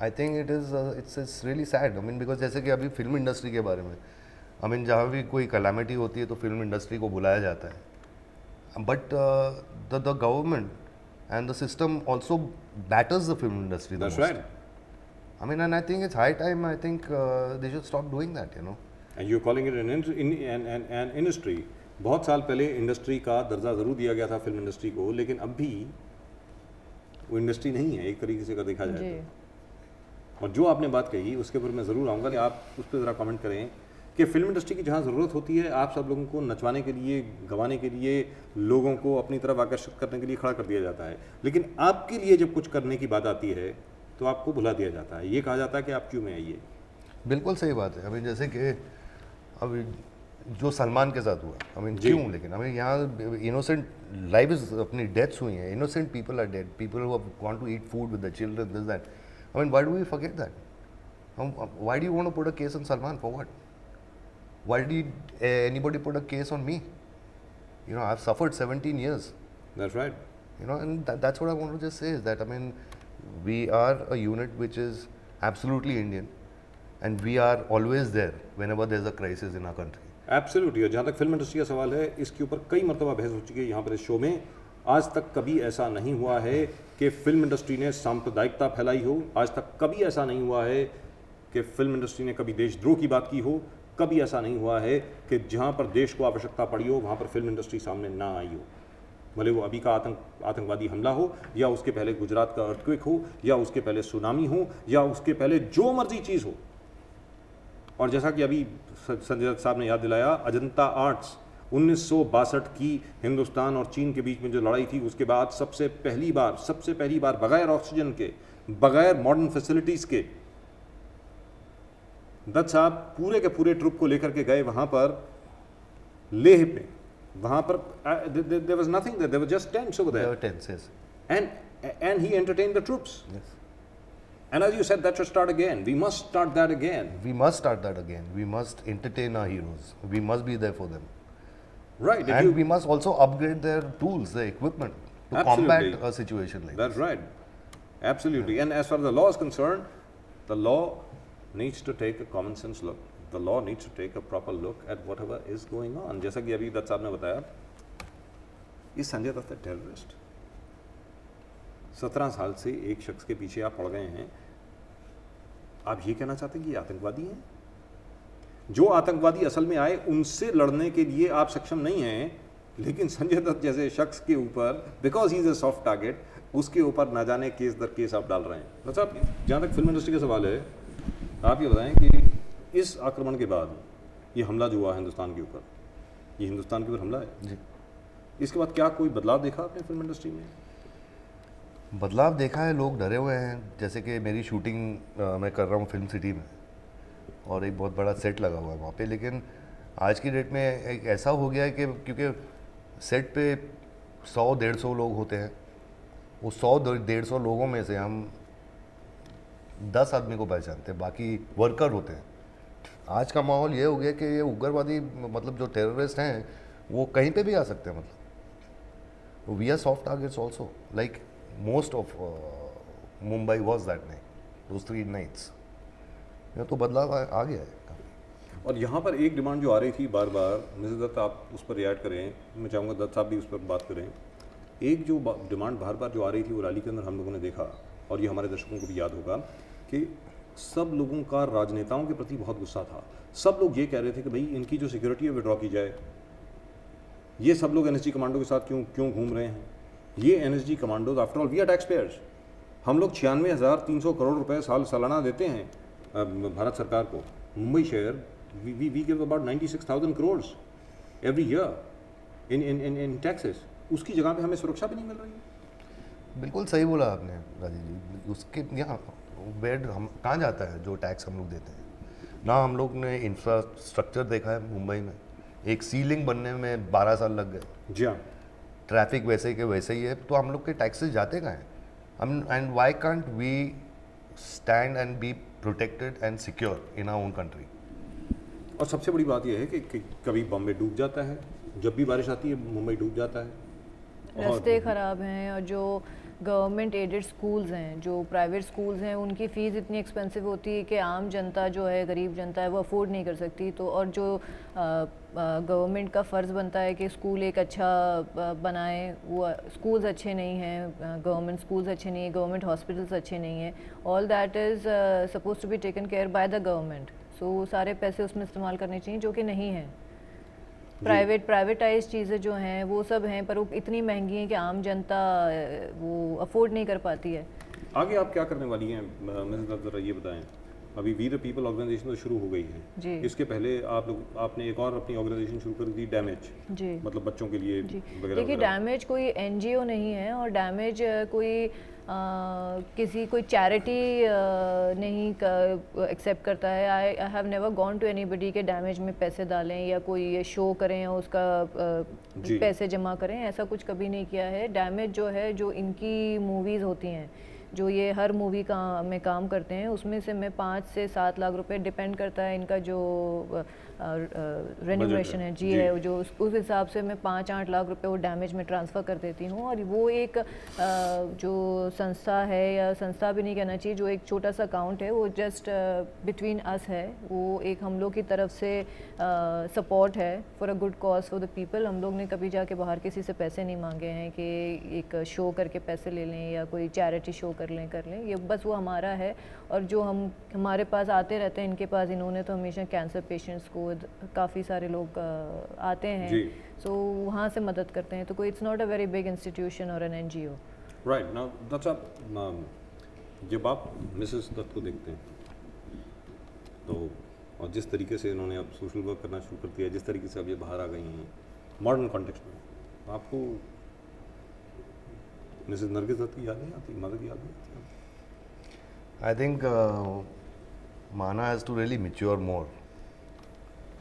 I think it is it's really sad. I mean because जैसे कि अभी film industry के बारे में I mean जहाँ भी कोई calamity होती है तो फिल्म इंडस्ट्री को बुलाया जाता है but the government and the system also batters the film industry That's right. I mean and I think it's high time I think they should stop doing that, you know. And you're calling it an industry. बहुत साल पहले industry का दर्जा ज़रूर दिया गया था film industry को, लेकिन अब भी वो इंडस्ट्री नहीं है एक तरीके से अगर देखा जाए तो। और जो आपने बात कही उसके ऊपर मैं ज़रूर आऊँगा कि आप उस पर ज़रा कमेंट करें कि फिल्म इंडस्ट्री की जहाँ ज़रूरत होती है आप सब लोगों को नचवाने के लिए, गवाने के लिए, लोगों को अपनी तरफ आकर्षित करने के लिए खड़ा कर दिया जाता है, लेकिन आपके लिए जब कुछ करने की बात आती है तो आपको भुला दिया जाता है। ये कहा जाता है कि आप क्यों में आइए। बिल्कुल सही बात है। अभी जैसे कि अभी जो सलमान के साथ हुआ, आई मीन क्यों, लेकिन अभी यहाँ इनोसेंट लाइफ अपनी डेथ्स हुई हैं, innocent people are dead, people who want to eat food with the children, this that. I mean why do we forget that? Why do you want to put a case on Salman for what? Why did anybody put a case on me? You know, I've suffered 17 years. That's right. You know, and that's what I want to just say is that, I mean, we are a unit which is absolutely Indian and we are always there whenever there's a crisis in our country. Absolutely. और जहाँ तक film industry का सवाल है, इसके ऊपर कई मरतबा बहस हो चुकी है यहाँ पर इस शो में। आज तक कभी ऐसा नहीं हुआ है कि फिल्म इंडस्ट्री ने सांप्रदायिकता फैलाई हो, आज तक कभी ऐसा नहीं हुआ है कि फिल्म इंडस्ट्री ने कभी देशद्रोह की बात की हो, कभी ऐसा नहीं हुआ है कि जहाँ पर देश को आवश्यकता पड़ी हो वहाँ पर फिल्म इंडस्ट्री सामने ना आई हो। भले वो अभी का आतंकवादी हमला हो, या उसके पहले गुजरात का अर्थक्वेक हो, या उसके पहले सुनामी हो, या उसके पहले जो मर्जी चीज़ हो। और जैसा कि अभी संजय दत्त साहब ने याद दिलाया, अजंता आर्ट्स 1962 की हिंदुस्तान और चीन के बीच में जो लड़ाई थी, उसके बाद सबसे पहली बार बगैर ऑक्सीजन के, बगैर मॉडर्न फैसिलिटीज़ के, दत्त साहब पूरे के पूरे ट्रुप को लेकर के गए वहाँ पर लेह पे। वहाँ पर there was nothing there, there were just tents over there. There were tents, yes. And he entertained the troops. Yes. And as you said, that should start again. We must start that again. We must start that again. We must entertain our heroes. We must be there for them. Right. And we must also upgrade their tools, their equipment to Absolutely. combat a situation like That's this. right. Absolutely. And as far as the law is concerned, the law needs to take a common sense look. The law needs to take a proper look at whatever is going on. जैसा कि अभी दत्त साहब ने बताया, ये संजय दत्त है terrorist. 17 साल से एक शख्स के पीछे आप पड़ गए हैं। आप ये कहना चाहते हैं कि ये आतंकवादी हैं? जो आतंकवादी असल में आए उनसे लड़ने के लिए आप सक्षम नहीं हैं, लेकिन संजय दत्त जैसे शख्स के ऊपर, because he is a soft target, उसके ऊपर ना जाने केस दर केस आप डाल रहे हैं। दत्त साहब, जहाँ तक फिल्म इंडस्ट्री का सवाल है, आप ये बताएं कि इस आक्रमण के बाद ये हमला जो हुआ हिंदुस्तान के ऊपर, ये हिंदुस्तान के ऊपर हमला है जी। इसके बाद क्या कोई बदलाव देखा आपने फिल्म इंडस्ट्री में? बदलाव देखा है, लोग डरे हुए हैं। जैसे कि मेरी शूटिंग मैं कर रहा हूँ फिल्म सिटी में और एक बहुत बड़ा सेट लगा हुआ है वहाँ पे, लेकिन आज की डेट में एक ऐसा हो गया है कि क्योंकि सेट पे 100-150 लोग होते हैं, वो 100-150 लोगों में से हम 10 आदमी को पहचानते हैं, बाकी वर्कर होते हैं। आज का माहौल ये हो गया कि ये उग्रवादी मतलब जो टेररिस्ट हैं वो कहीं पे भी आ सकते हैं। मतलब we are soft targets also, like most of Mumbai was that night, those 3 nights. ये तो बदलाव आ गया है काफ़ी। और यहाँ पर एक डिमांड जो आ रही थी बार बार, मिसेस दत्त आप उस पर रिएक्ट करें, मैं चाहूँगा दत्त साहब भी उस पर बात करें। एक जो डिमांड बार बार जो आ रही थी वो रैली के अंदर हम लोगों ने देखा, और ये हमारे दर्शकों को भी याद होगा कि सब लोगों का राजनेताओं के प्रति बहुत गुस्सा था। सब लोग ये कह रहे थे कि भाई इनकी जो सिक्योरिटी है विड्रॉ की जाए। ये सब लोग एनएसजी कमांडो के साथ क्यों घूम रहे हैं? ये NSG commandos, after all we are tax payers, हम लोग 96,300 करोड़ रुपए सालाना देते हैं भारत सरकार को। मुंबई शहर we give about 96,000 crore every year in taxes. उसकी जगह पे हमें सुरक्षा भी नहीं मिल रही है। बिल्कुल सही बोला आपने राजीव जी। उसके यहाँ बेड हम कहाँ जाता है जो टैक्स हम लोग देते हैं? ना हम लोग ने इंफ्रास्ट्रक्चर देखा है मुंबई में, एक सीलिंग बनने में 12 साल लग गए। जी हाँ। ट्रैफिक वैसे ही के वैसे ही है, तो हम लोग के टैक्सेस जाते कहाँ हैं? हम and why can't we stand and be protected and secure in our own country? और सबसे बड़ी बात यह है कि कभी बॉम्बे डूब जाता है, जब भी बारिश आती है मुंबई डूब जाता है। रास्ते ख़राब हैं और जो गवर्नमेंट एडेड स्कूल्स हैं, जो प्राइवेट स्कूल्स हैं, उनकी फ़ीस इतनी एक्सपेंसिव होती है कि आम जनता जो है, गरीब जनता है, वो अफोर्ड नहीं कर सकती। तो और जो गवर्नमेंट का फ़र्ज़ बनता है कि स्कूल एक अच्छा बनाए, वो स्कूल्स अच्छे नहीं हैं, गवर्नमेंट स्कूल्स अच्छे नहीं हैं, गवर्नमेंट हॉस्पिटल्स अच्छे नहीं हैं, all that is suppose to be taken care by the government. So सारे पैसे उसमें इस्तेमाल करने चाहिए, जो कि नहीं हैं। प्राइवेटाइज चीज़ें जो हैं वो सब हैं, पर वो इतनी महंगी हैं कि आम जनता वो अफोर्ड नहीं कर पाती है। आगे आप क्या करने वाली हैं मिसेस ज़रा ये बताएं। अभी वी द पीपल ऑर्गेनाइजेशन तो शुरू हो गई है जी इसके पहले आपने एक और अपनी ऑर्गेनाइजेशन शुरू कर दी, डैमेज, जी मतलब बच्चों के लिए जी। वगैरह देखिए, वगैरह। डैमेज कोई एनजीओ नहीं है, और डैमेज कोई किसी कोई चैरिटी नहीं एक्सेप्ट करता है। I have never gone to anybody के डैमेज में पैसे डालें या कोई शो करें या उसका जी। पैसे जमा करें, ऐसा कुछ कभी नहीं किया है। डैमेज जो है, जो इनकी मूवीज़ होती हैं, जो ये हर मूवी का में काम करते हैं, उसमें से मैं 5 से 7 लाख रुपए, डिपेंड करता है इनका जो रेन्यूमरेशन है जी है, जो उस हिसाब से मैं 5-8 लाख रुपए वो डैमेज में ट्रांसफ़र कर देती हूँ। और वो एक जो संस्था है, या संस्था भी नहीं कहना चाहिए, जो एक छोटा सा अकाउंट है, वो जस्ट बिटवीन अस है। वो एक हम लोग की तरफ से सपोर्ट है for a good cause for the people. हम लोग ने कभी जाके बाहर किसी से पैसे नहीं मांगे हैं कि एक शो करके पैसे ले लें या कोई चैरिटी शो कर लें। ये बस वो हमारा है। और जो हमारे पास आते रहते हैं, इनके पास, इन्होंने तो हमेशा कैंसर पेशेंट्स को, काफ़ी सारे लोग आते हैं, सो वहाँ से मदद करते हैं। तो कोई, it's not a very big institution और an NGO. Right now that's जब आप मिसेस दत्त को देखते हैं तो, और जिस तरीके से इन्होंने अब सोशल वर्क करना शुरू कर दिया, जिस तरीके से अब ये बाहर आ गई हैं मॉडर्न कॉन्टेक्स्ट में, तो आपको मिसेस नरगिस दत्त की याद नहीं आती, मदर की याद नहीं आती? I think Mana has to really mature more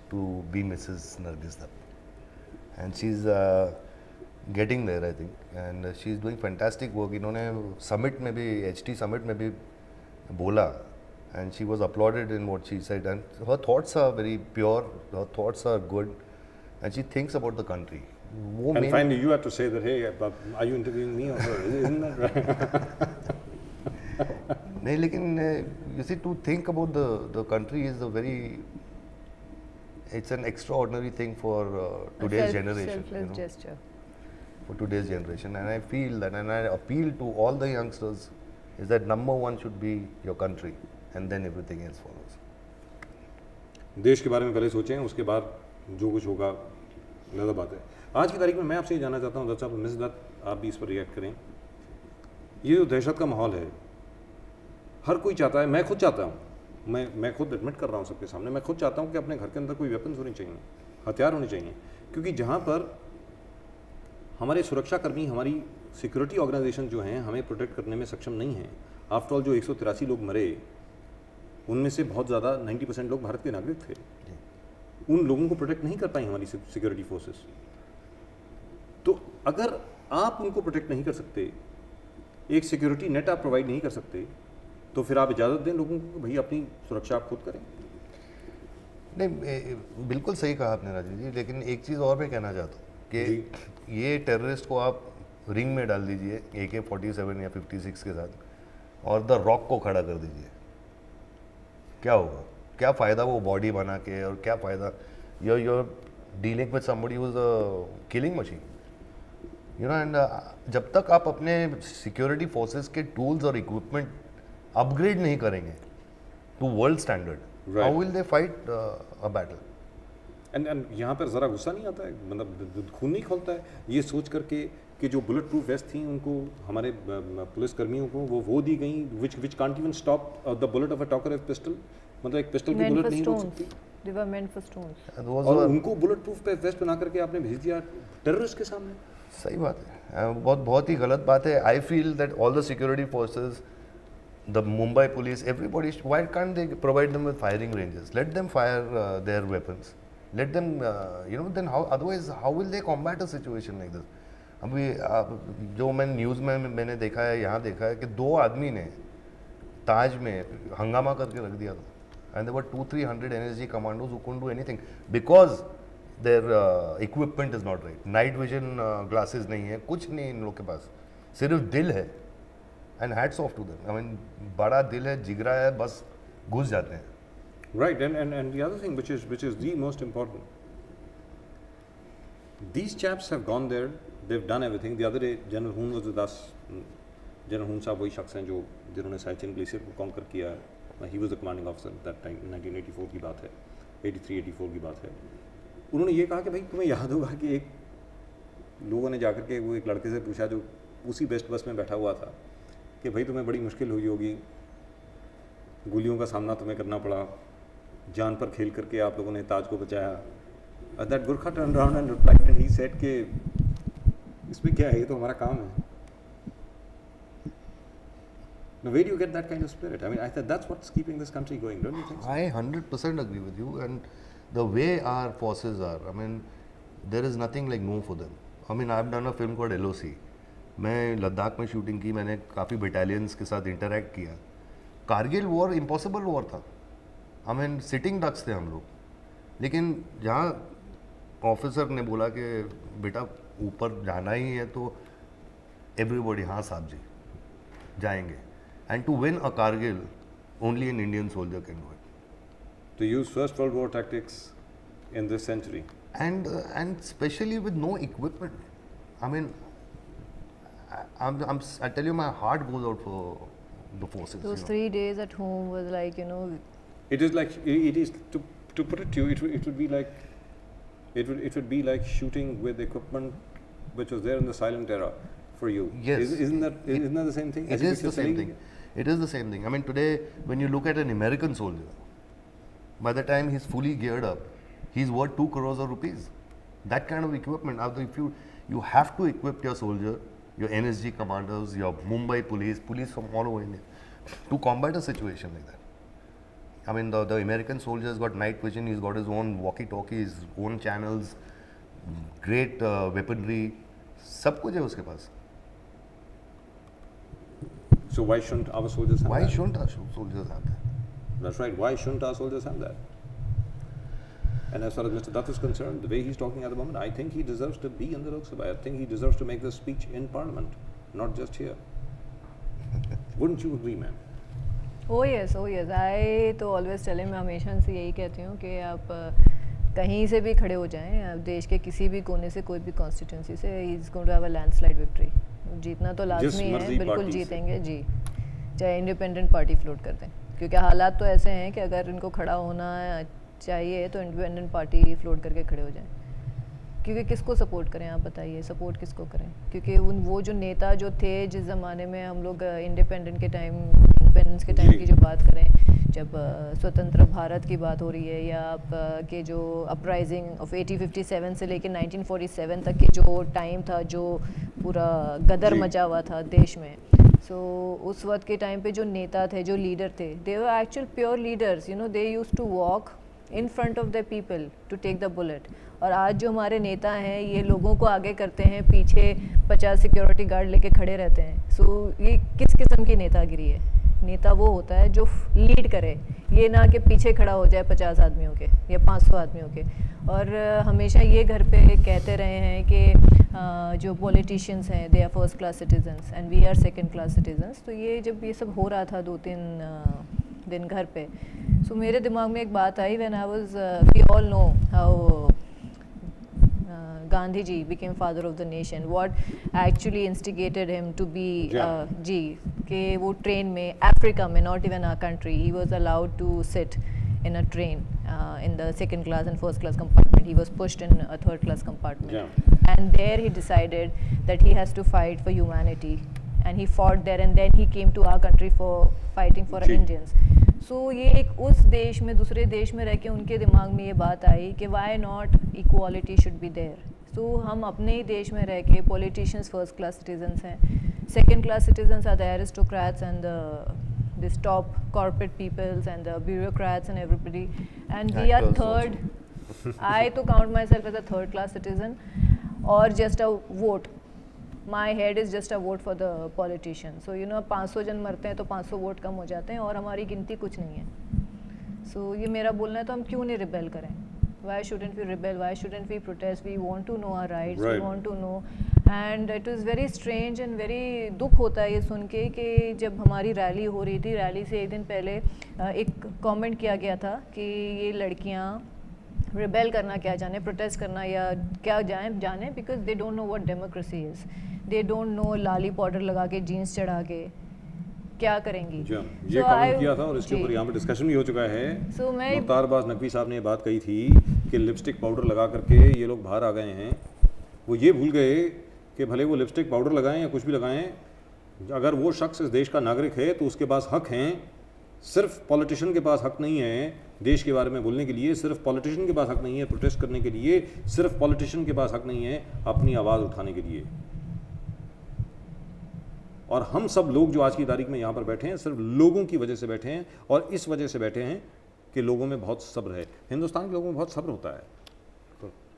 to be Mrs. Nargis Dutt, and she's getting there, I think, and she's doing fantastic work. इन्होंने summit में भी, HT summit में भी बोला, and she was applauded in what she said, and her thoughts are very pure, her thoughts are good, and she thinks about the country. And finally you have to say that, hey, are you interviewing me or her? Isn't that right? नहीं, लेकिन you see, to think about the country is a very, it's an extraordinary thing for today's generation, you know, gesture. for today's generation, and I feel that, and I appeal to all the youngsters, is that number one should be your country, and then everything else follows. देश के बारे में पहले सोचें, उसके बाद जो कुछ होगा अलग बात है। आज की तारीख में मैं आपसे ये जानना चाहता हूँ दत्त साहब, मिसेस दत्त, आप भी इस पर रिएक्ट करें। ये जो दहशत का माहौल है, हर कोई चाहता है, मैं खुद चाहता हूँ, मैं खुद एडमिट कर रहा हूँ सबके सामने, मैं खुद चाहता हूँ कि अपने घर के अंदर कोई वेपन्स होने चाहिए, हथियार होने चाहिए, क्योंकि जहाँ पर हमारे सुरक्षाकर्मी, हमारी सिक्योरिटी ऑर्गेनाइजेशन जो हैं, हमें प्रोटेक्ट करने में सक्षम नहीं हैं। आफ्टर ऑल जो 183 लोग मरे, उनमें से बहुत ज़्यादा 90% लोग भारत के नागरिक थे। उन लोगों को प्रोटेक्ट नहीं कर पाई हमारी सिक्योरिटी फोर्सेस। तो अगर आप उनको प्रोटेक्ट नहीं कर सकते, एक सिक्योरिटी नेट आप प्रोवाइड नहीं कर सकते, तो फिर आप इजाज़त दें लोगों को भाई अपनी सुरक्षा आप खुद करें। नहीं, बिल्कुल सही कहा आपने राजीव जी, लेकिन एक चीज़ और मैं कहना चाहता हूँ कि ये टेररिस्ट को आप रिंग में डाल दीजिए AK-47 या 56 के साथ, और द रॉक को खड़ा कर दीजिए, क्या होगा? क्या फ़ायदा वो बॉडी बना के, और क्या फ़ायदा your dealing with somebody who is a killing machine, you know. And जब तक आप अपने सिक्योरिटी फोर्सेस के टूल्स और इक्विपमेंट अपग्रेड नहीं करेंगे to world standard, how will they fight a battle? And यहाँ पर ज़रा गुस्सा नहीं आता है, मतलब खून नहीं खोलता है ये सोच करके कि जो बुलेट प्रूफ वेस्ट थी उनको, हमारे पुलिस कर्मियों को वो दी गई, which can't even stop the bullet of a talker pistol, मतलब एक पिस्टल की बुलेट नहीं रोक सकती। They were meant for stones. और उनको बुलेट प्रूफ पे वेस्ट बना करके आपने भेज दिया टेररिस्ट के सामने। सही बात है, बहुत ही गलत बात है। I feel that all the security forces, the Mumbai police, everybody, why can't they provide them with firing ranges? Let them fire their weapons. Let them, then how, otherwise how will they combat a situation like this? अभी जो मैंने news में मैंने देखा है, यहाँ देखा है कि 2 आदमी ने ताज में हंगामा करके रख दिया था, and there were 200-300 NSG commandos who couldn't do anything because their equipment is not right. Night vision glasses नहीं है, कुछ नहीं इन लोग के पास, सिर्फ दिल है. And hats off to them. I mean, बड़ा दिल है, जिगरा है, बस घुस जाते हैं. Right, and the other thing which is the most important, these chaps have gone there, they've done everything. The other day, General Hoon was with us. General Hoon साहब वही शख्स हैं जो जिन्होंने साइचिन ग्लेशियर को कॉन्कर किया. He was the commanding officer at that time. 1984 की बात है, 83-84 की बात है. उन्होंने ये कहा कि भाई तुम्हें याद होगा कि एक लोगों ने जाकर के वो एक लड़के से पूछा जो उसी बेस्ट बस में बैठा हुआ था कि भाई तुम्हें बड़ी मुश्किल हुई होगी, गोलियों का सामना तुम्हें करना पड़ा, जान पर खेल करके आप लोगों ने ताज को बचाया. That Gurkha turn around and replied and he said कि इसमें क्या है, ये तो हमारा काम है. Now, where do you get that kind of spirit? I mean, I thought that's what's keeping this country going, don't you think so? I 100% agree with you, and the way our forces are, I mean, there is nothing like no for them. I mean, I've done a film called LOC. मैं लद्दाख में shooting की, मैंने काफ़ी battalions के साथ interact किया. Kargil war impossible war था. I mean sitting ducks थे हम लोग, लेकिन जहाँ ऑफिसर ने बोला कि बेटा ऊपर जाना ही है तो एवरीबॉडी हाँ साहब जी जाएंगे. And to win a Kargil only an Indian soldier can do it. To use First World War tactics in this century. And especially with no equipment. I mean, I tell you, my heart goes out for the forces. Those you know. 3 days at home was like, you know, It is like it is to put it to you. It would be like it would be like shooting with equipment which was there in the silent era for you. Yes. Isn't that the same thing? It is the same thing. It is the same thing. I mean, today when you look at an American soldier, by the time he's fully geared up, he's worth 2 crores of rupees. That kind of equipment. If you have to equip your soldier, your NSG commanders, your Mumbai police from all over India, to combat a situation like that. I mean, the American soldier's got night vision, he's got his own walkie-talkie, his own channels, great weaponry, सब कुछ है उसके पास. So why shouldn't our soldiers have Why that? shouldn't our soldiers have that? That's right. Why shouldn't our soldiers have that? And as far as Mr. Dutt is concerned, the way he's talking at the moment, I think he deserves to be in the Lok Sabha. I think he deserves to make this speech in Parliament, not just here. Wouldn't you agree, ma'am? oh yes. I तो always tell him, मैं हमेशा से यही कहती हूँ कि आप कहीं से भी खड़े हो जाएं, आप देश के किसी भी कोने से, कोई भी कॉन्स्टिट्यूंसी से, he is going to have a landslide victory. जीतना तो लाजमी है, बिल्कुल जीतेंगे जी, चाहे इंडिपेंडेंट पार्टी फ्लोट कर दें, क्योंकि हालात तो ऐसे हैं कि अगर इनको खड़ा होना चाहिए तो इंडिपेंडेंट पार्टी फ्लोट करके खड़े हो जाएं. क्योंकि किसको सपोर्ट करें, आप बताइए, सपोर्ट किसको करें? क्योंकि वो जो नेता जो थे जिस ज़माने में हम लोग इंडिपेंडेंस के टाइम की जो बात करें, जब स्वतंत्र भारत की बात हो रही है, या आपके जो अपराइजिंग ऑफ 1857 से लेकर 1947 तक के जो टाइम था, जो पूरा गदर मचा हुआ था देश में, सो उस वक्त के टाइम पे जो नेता थे, जो लीडर थे, they were actual pure leaders. You know, they used to walk in front of the people to take the bullet. और आज जो हमारे नेता हैं, ये लोगों को आगे करते हैं, पीछे 50 सिक्योरिटी गार्ड लेके खड़े रहते हैं. सो ये किस किस्म की नेतागिरी है? नेता वो होता है जो लीड करे, ये ना कि पीछे खड़ा हो जाए 50 आदमियों के या 500 आदमियों के. और हमेशा ये घर पे कहते रहे हैं कि जो पॉलिटिशियंस हैं, they are first class citizens and we are second class citizens. तो ये जब ये सब हो रहा था 2-3 दिन घर पे, सो मेरे दिमाग में एक बात आई, when I was, we all know how Gandhi ji became father of the nation. What actually instigated him to be कि वो ट्रेन में, अफ्रीका में, not even our country, he was allowed to sit in a train in the second class and first class compartment. He was pushed in a third class compartment. And there he decided that he has to fight for humanity. And he fought there, and then he came to our country for fighting for Indians. So ये एक उस देश में, दूसरे देश में रह के उनके दिमाग में ये बात आई कि why not equality should be there. So हम अपने ही देश में रह के, politicians first class citizens हैं, second class citizens are the aristocrats and this top corporate peoples and the bureaucrats and everybody, and we are third. I to count myself as a third class citizen or just a vote. My head is just a vote for the politician. So you know, 500 जन मरते हैं तो 500 vote कम हो जाते हैं और हमारी गिनती कुछ नहीं है. So ये मेरा बोलना है, तो हम क्यों नहीं रिबेल करें? Why shouldn't we rebel? Why shouldn't we protest? We want to know our rights. Right. We want to know. And it was very strange and very दुख होता है ये सुन के कि जब हमारी रैली हो रही थी, रैली से एक दिन पहले एक कमेंट किया गया था कि ये लड़कियाँ रिबेल करना क्या जाने, प्रोटेस्ट करना या क्या जाने, because they don't know what democracy is. They don't know Lali powder लगा के जीन्स चढ़ा के क्या करेंगी. ये कमेंट किया था और इसके ऊपर यहाँ पे डिस्कशन भी हो चुका है. मुख्तार अब्बास नकवी साहब ने ये बात कही थी कि लिपस्टिक पाउडर लगा करके ये लोग बाहर आ गए हैं. वो ये भूल गए कि भले वो लिपस्टिक पाउडर लगाएं या कुछ भी लगाएं, अगर वो शख्स इस देश का नागरिक है तो उसके पास हक हैं. सिर्फ पॉलिटिशियन के पास हक नहीं है देश के बारे में बोलने के लिए, सिर्फ पॉलिटिशियन के पास हक नहीं है प्रोटेस्ट करने के लिए, सिर्फ पॉलिटिशियन के पास हक नहीं है अपनी आवाज़ उठाने के लिए. और हम सब लोग जो आज की तारीख में यहाँ पर बैठे हैं सिर्फ लोगों की वजह से बैठे हैं, और इस वजह से बैठे हैं कि लोगों में बहुत सब्र है. हिंदुस्तान के लोगों में बहुत सब्र होता है,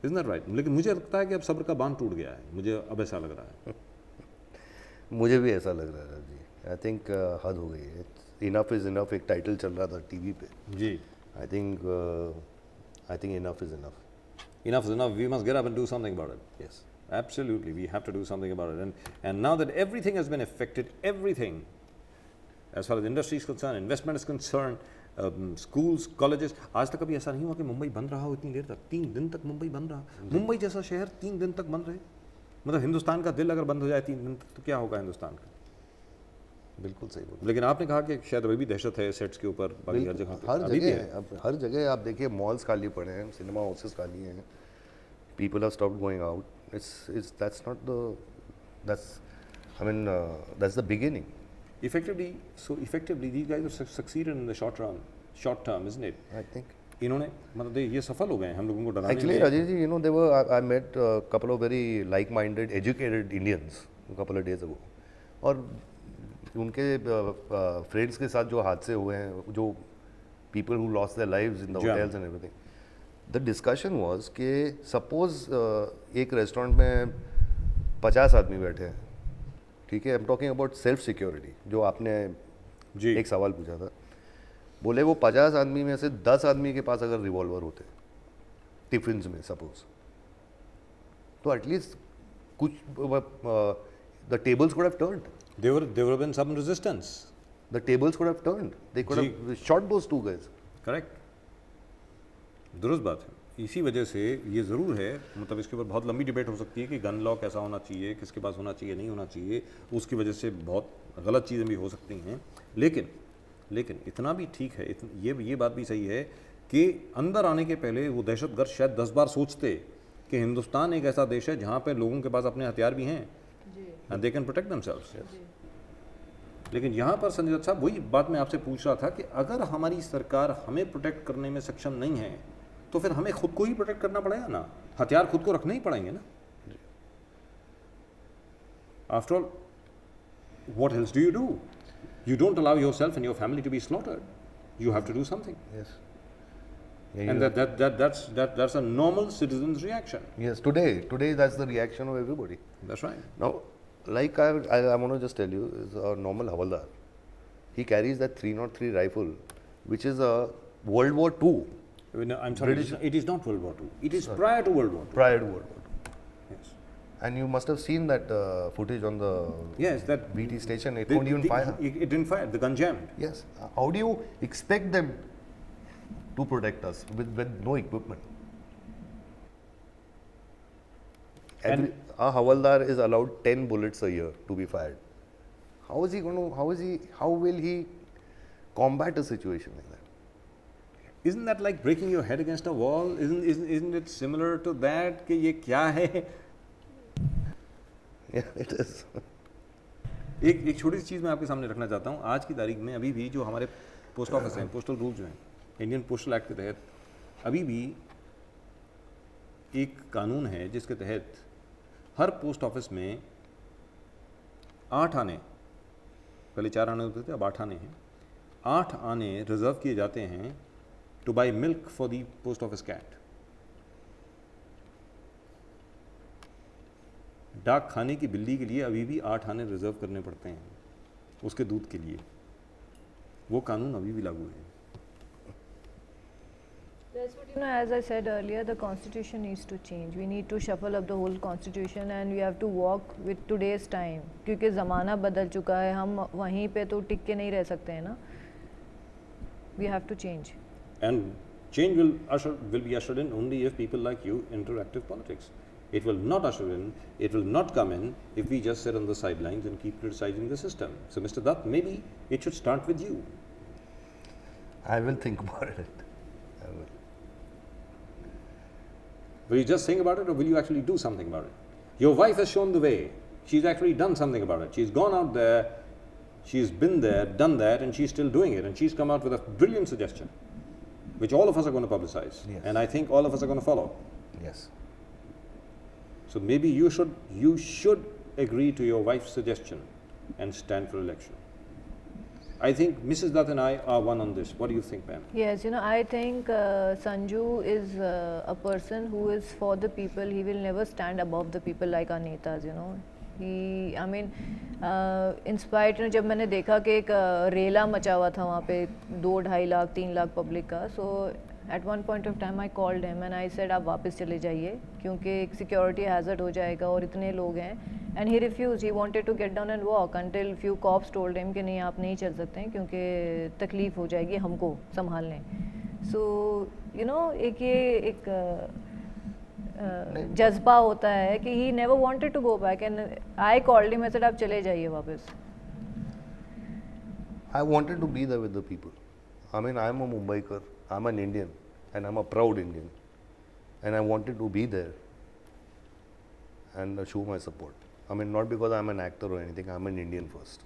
isn't that right? लेकिन मुझे लगता है कि अब सब्र का बांध टूट गया है, मुझे अब ऐसा लग रहा है. मुझे भी ऐसा लग रहा है जी. आई थिंक हद हो गई है. इनफ इज़ इनफ एक टाइटल चल रहा था टीवी पे जी. I think enough is enough. Enough is enough. We must get up and do something about it. Yes, absolutely. We have to do something about it. And now that everything has been affected, everything, as far as industry is concerned, investment is concerned, schools, colleges, आज तक कभी ऐसा नहीं हुआ कि मुंबई बंद रहा हो इतनी देर तक. 3 दिन तक मुंबई बंद रहा. मुंबई जैसा शहर 3 दिन तक बंद रहे. मतलब हिंदुस्तान का दिल अगर बंद हो जाए 3 दिन तक तो क्या होगा हिंदुस्तान का. बिल्कुल सही बोला. लेकिन आपने कहा कि शायद अभी भी दहशत है सेट्स के ऊपर, बाकी हर जगह अभी भी है. अब हर जगह आप देखिए मॉल्स खाली पड़े हैं, सिनेमा हाउसेस खाली हैं, people are stopped going out. It's that's not the that's the beginning. Effectively, these guys have succeeded in the short term, isn't it? I think. इन्होंने मतलब ये सफल हो गए हैं हम लोगों को डराने में. Actually, Rajesh ji, I met a couple of very like-minded, educated Indians a couple of days ago. और उनके फ्रेंड्स के साथ जो हादसे हुए हैं, जो people who lost their lives in the hotels and everything. The discussion was कि suppose एक रेस्टोरेंट में 50 आदमी बैठे हैं, ठीक है. I am talking about self security, जो आपने एक सवाल पूछा था. बोले वो 50 आदमी में से 10 आदमी के पास अगर रिवॉल्वर होते टिफिन में सपोज, तो एटलीस्ट कुछ the tables could have turned. There would have been some resistance. The tables could have turned. They could have shot those 2 guys. Correct. दुरुस्त बात है. इसी वजह से ये ज़रूर है, मतलब इसके ऊपर बहुत लंबी डिबेट हो सकती है कि गन लॉ कैसा होना चाहिए, किसके पास होना चाहिए, नहीं होना चाहिए. उसकी वजह से बहुत गलत चीज़ें भी हो सकती हैं. लेकिन इतना भी ठीक है, ये बात भी सही है कि अंदर आने के पहले वो दहशतगर्द शायद 10 बार सोचते कि हिंदुस्तान एक ऐसा देश है जहाँ पे लोगों के पास अपने हथियार भी हैं and they can protect themselves. लेकिन यहाँ पर संजय दत्त साहब, वही बात मैं आपसे पूछ रहा था कि अगर हमारी सरकार हमें प्रोटेक्ट करने में सक्षम नहीं है तो फिर हमें खुद को ही प्रोटेक्ट करना पड़ेगा ना. हथियार खुद को रखने ही पड़ेंगे ना. After all, what else do you do? You don't allow yourself and your family to be slaughtered. You have to do something. Yes. And that's a normal citizen's reaction. Yes. Today that's the reaction of everybody. That's right. Now, like I want to just tell you, is a normal Havaldar. He carries that 303 rifle, which is a World War II. No, I'm sorry. It is not World War II. It is prior to World War II. Prior to World War II. Yes. And you must have seen that footage on the that BT station. It won't even fire. It didn't fire. The gun jammed. Yes. How do you expect them to protect us with no equipment? A Havaldar is allowed 10 bullets a year to be fired. How will he combat a situation like that? Isn't that like breaking your head against a wall? Isn't it similar to that? कि ये क्या है? Yeah, it is. एक छोटी सी चीज़ मैं आपके सामने रखना चाहता हूँ. आज की तारीख में अभी भी जो हमारे पोस्ट ऑफिस हैं, पोस्टल रूल जो हैं, इंडियन पोस्टल एक्ट के तहत अभी भी एक कानून है जिसके तहत हर पोस्ट ऑफिस में 8 आने, पहले 4 आने होते थे, अब 8 आने हैं. 8 आने रिजर्व किए जाते हैं to buy milk for the post office cat. डाक खाने की बिल्ली के लिए अभी भी 8 आने रिजर्व करने पड़ते हैं उसके दूध के लिए. वो कानून अभी भी लागू है. That's what, as I said earlier, the constitution needs to change. We need to shuffle up the whole constitution and we have to walk with today's time. क्योंकि ज़माना बदल चुका है, हम वहीं पे तो टिक के नहीं रह सकते हैं ना. We have to change. And change will be ushered in only if people like you enter active politics. It will not usher in, it will not come in if we just sit on the sidelines and keep criticizing the system. So Mr. Dutt, maybe it should start with you. I will think about it. I will. Will you just think about it or will you actually do something about it? Your wife has shown the way. She's actually done something about it. She's gone out there, she's been there, done that, and she's still doing it. And she's come out with a brilliant suggestion, which all of us are going to publicize. Yes. And I think all of us are going to follow. Yes. So maybe you should agree to your wife's suggestion and stand for election. I think Mrs. Dutt and I are one on this. What do you think, ma'am? Yes, I think Sanju is a person who is for the people. He will never stand above the people like our netas, He, I mean, in spite, जब मैंने देखा कि एक रेला मचा हुआ था वहाँ पे 2-2.5 लाख 3 लाख पब्लिक का, so at one point of time I called him and I said आप वापस चले जाइए क्योंकि एक सिक्योरिटी हैजर्ड हो जाएगा और इतने लोग हैं. And he refused. He wanted to get down and walk until few cops told him कि नहीं आप नहीं चल सकते हैं क्योंकि तकलीफ हो जाएगी हमको संभालने. So एक ये एक जज्बा होता है कि he never wanted to go back and I called him. I said आप चले जाइए वापस. I wanted to be there with the people. I mean, I'm a Mumbaikar, I'm an Indian, and I'm a proud Indian. And I wanted to be there and show my support. I mean, not because I'm an actor or anything, I'm an Indian first.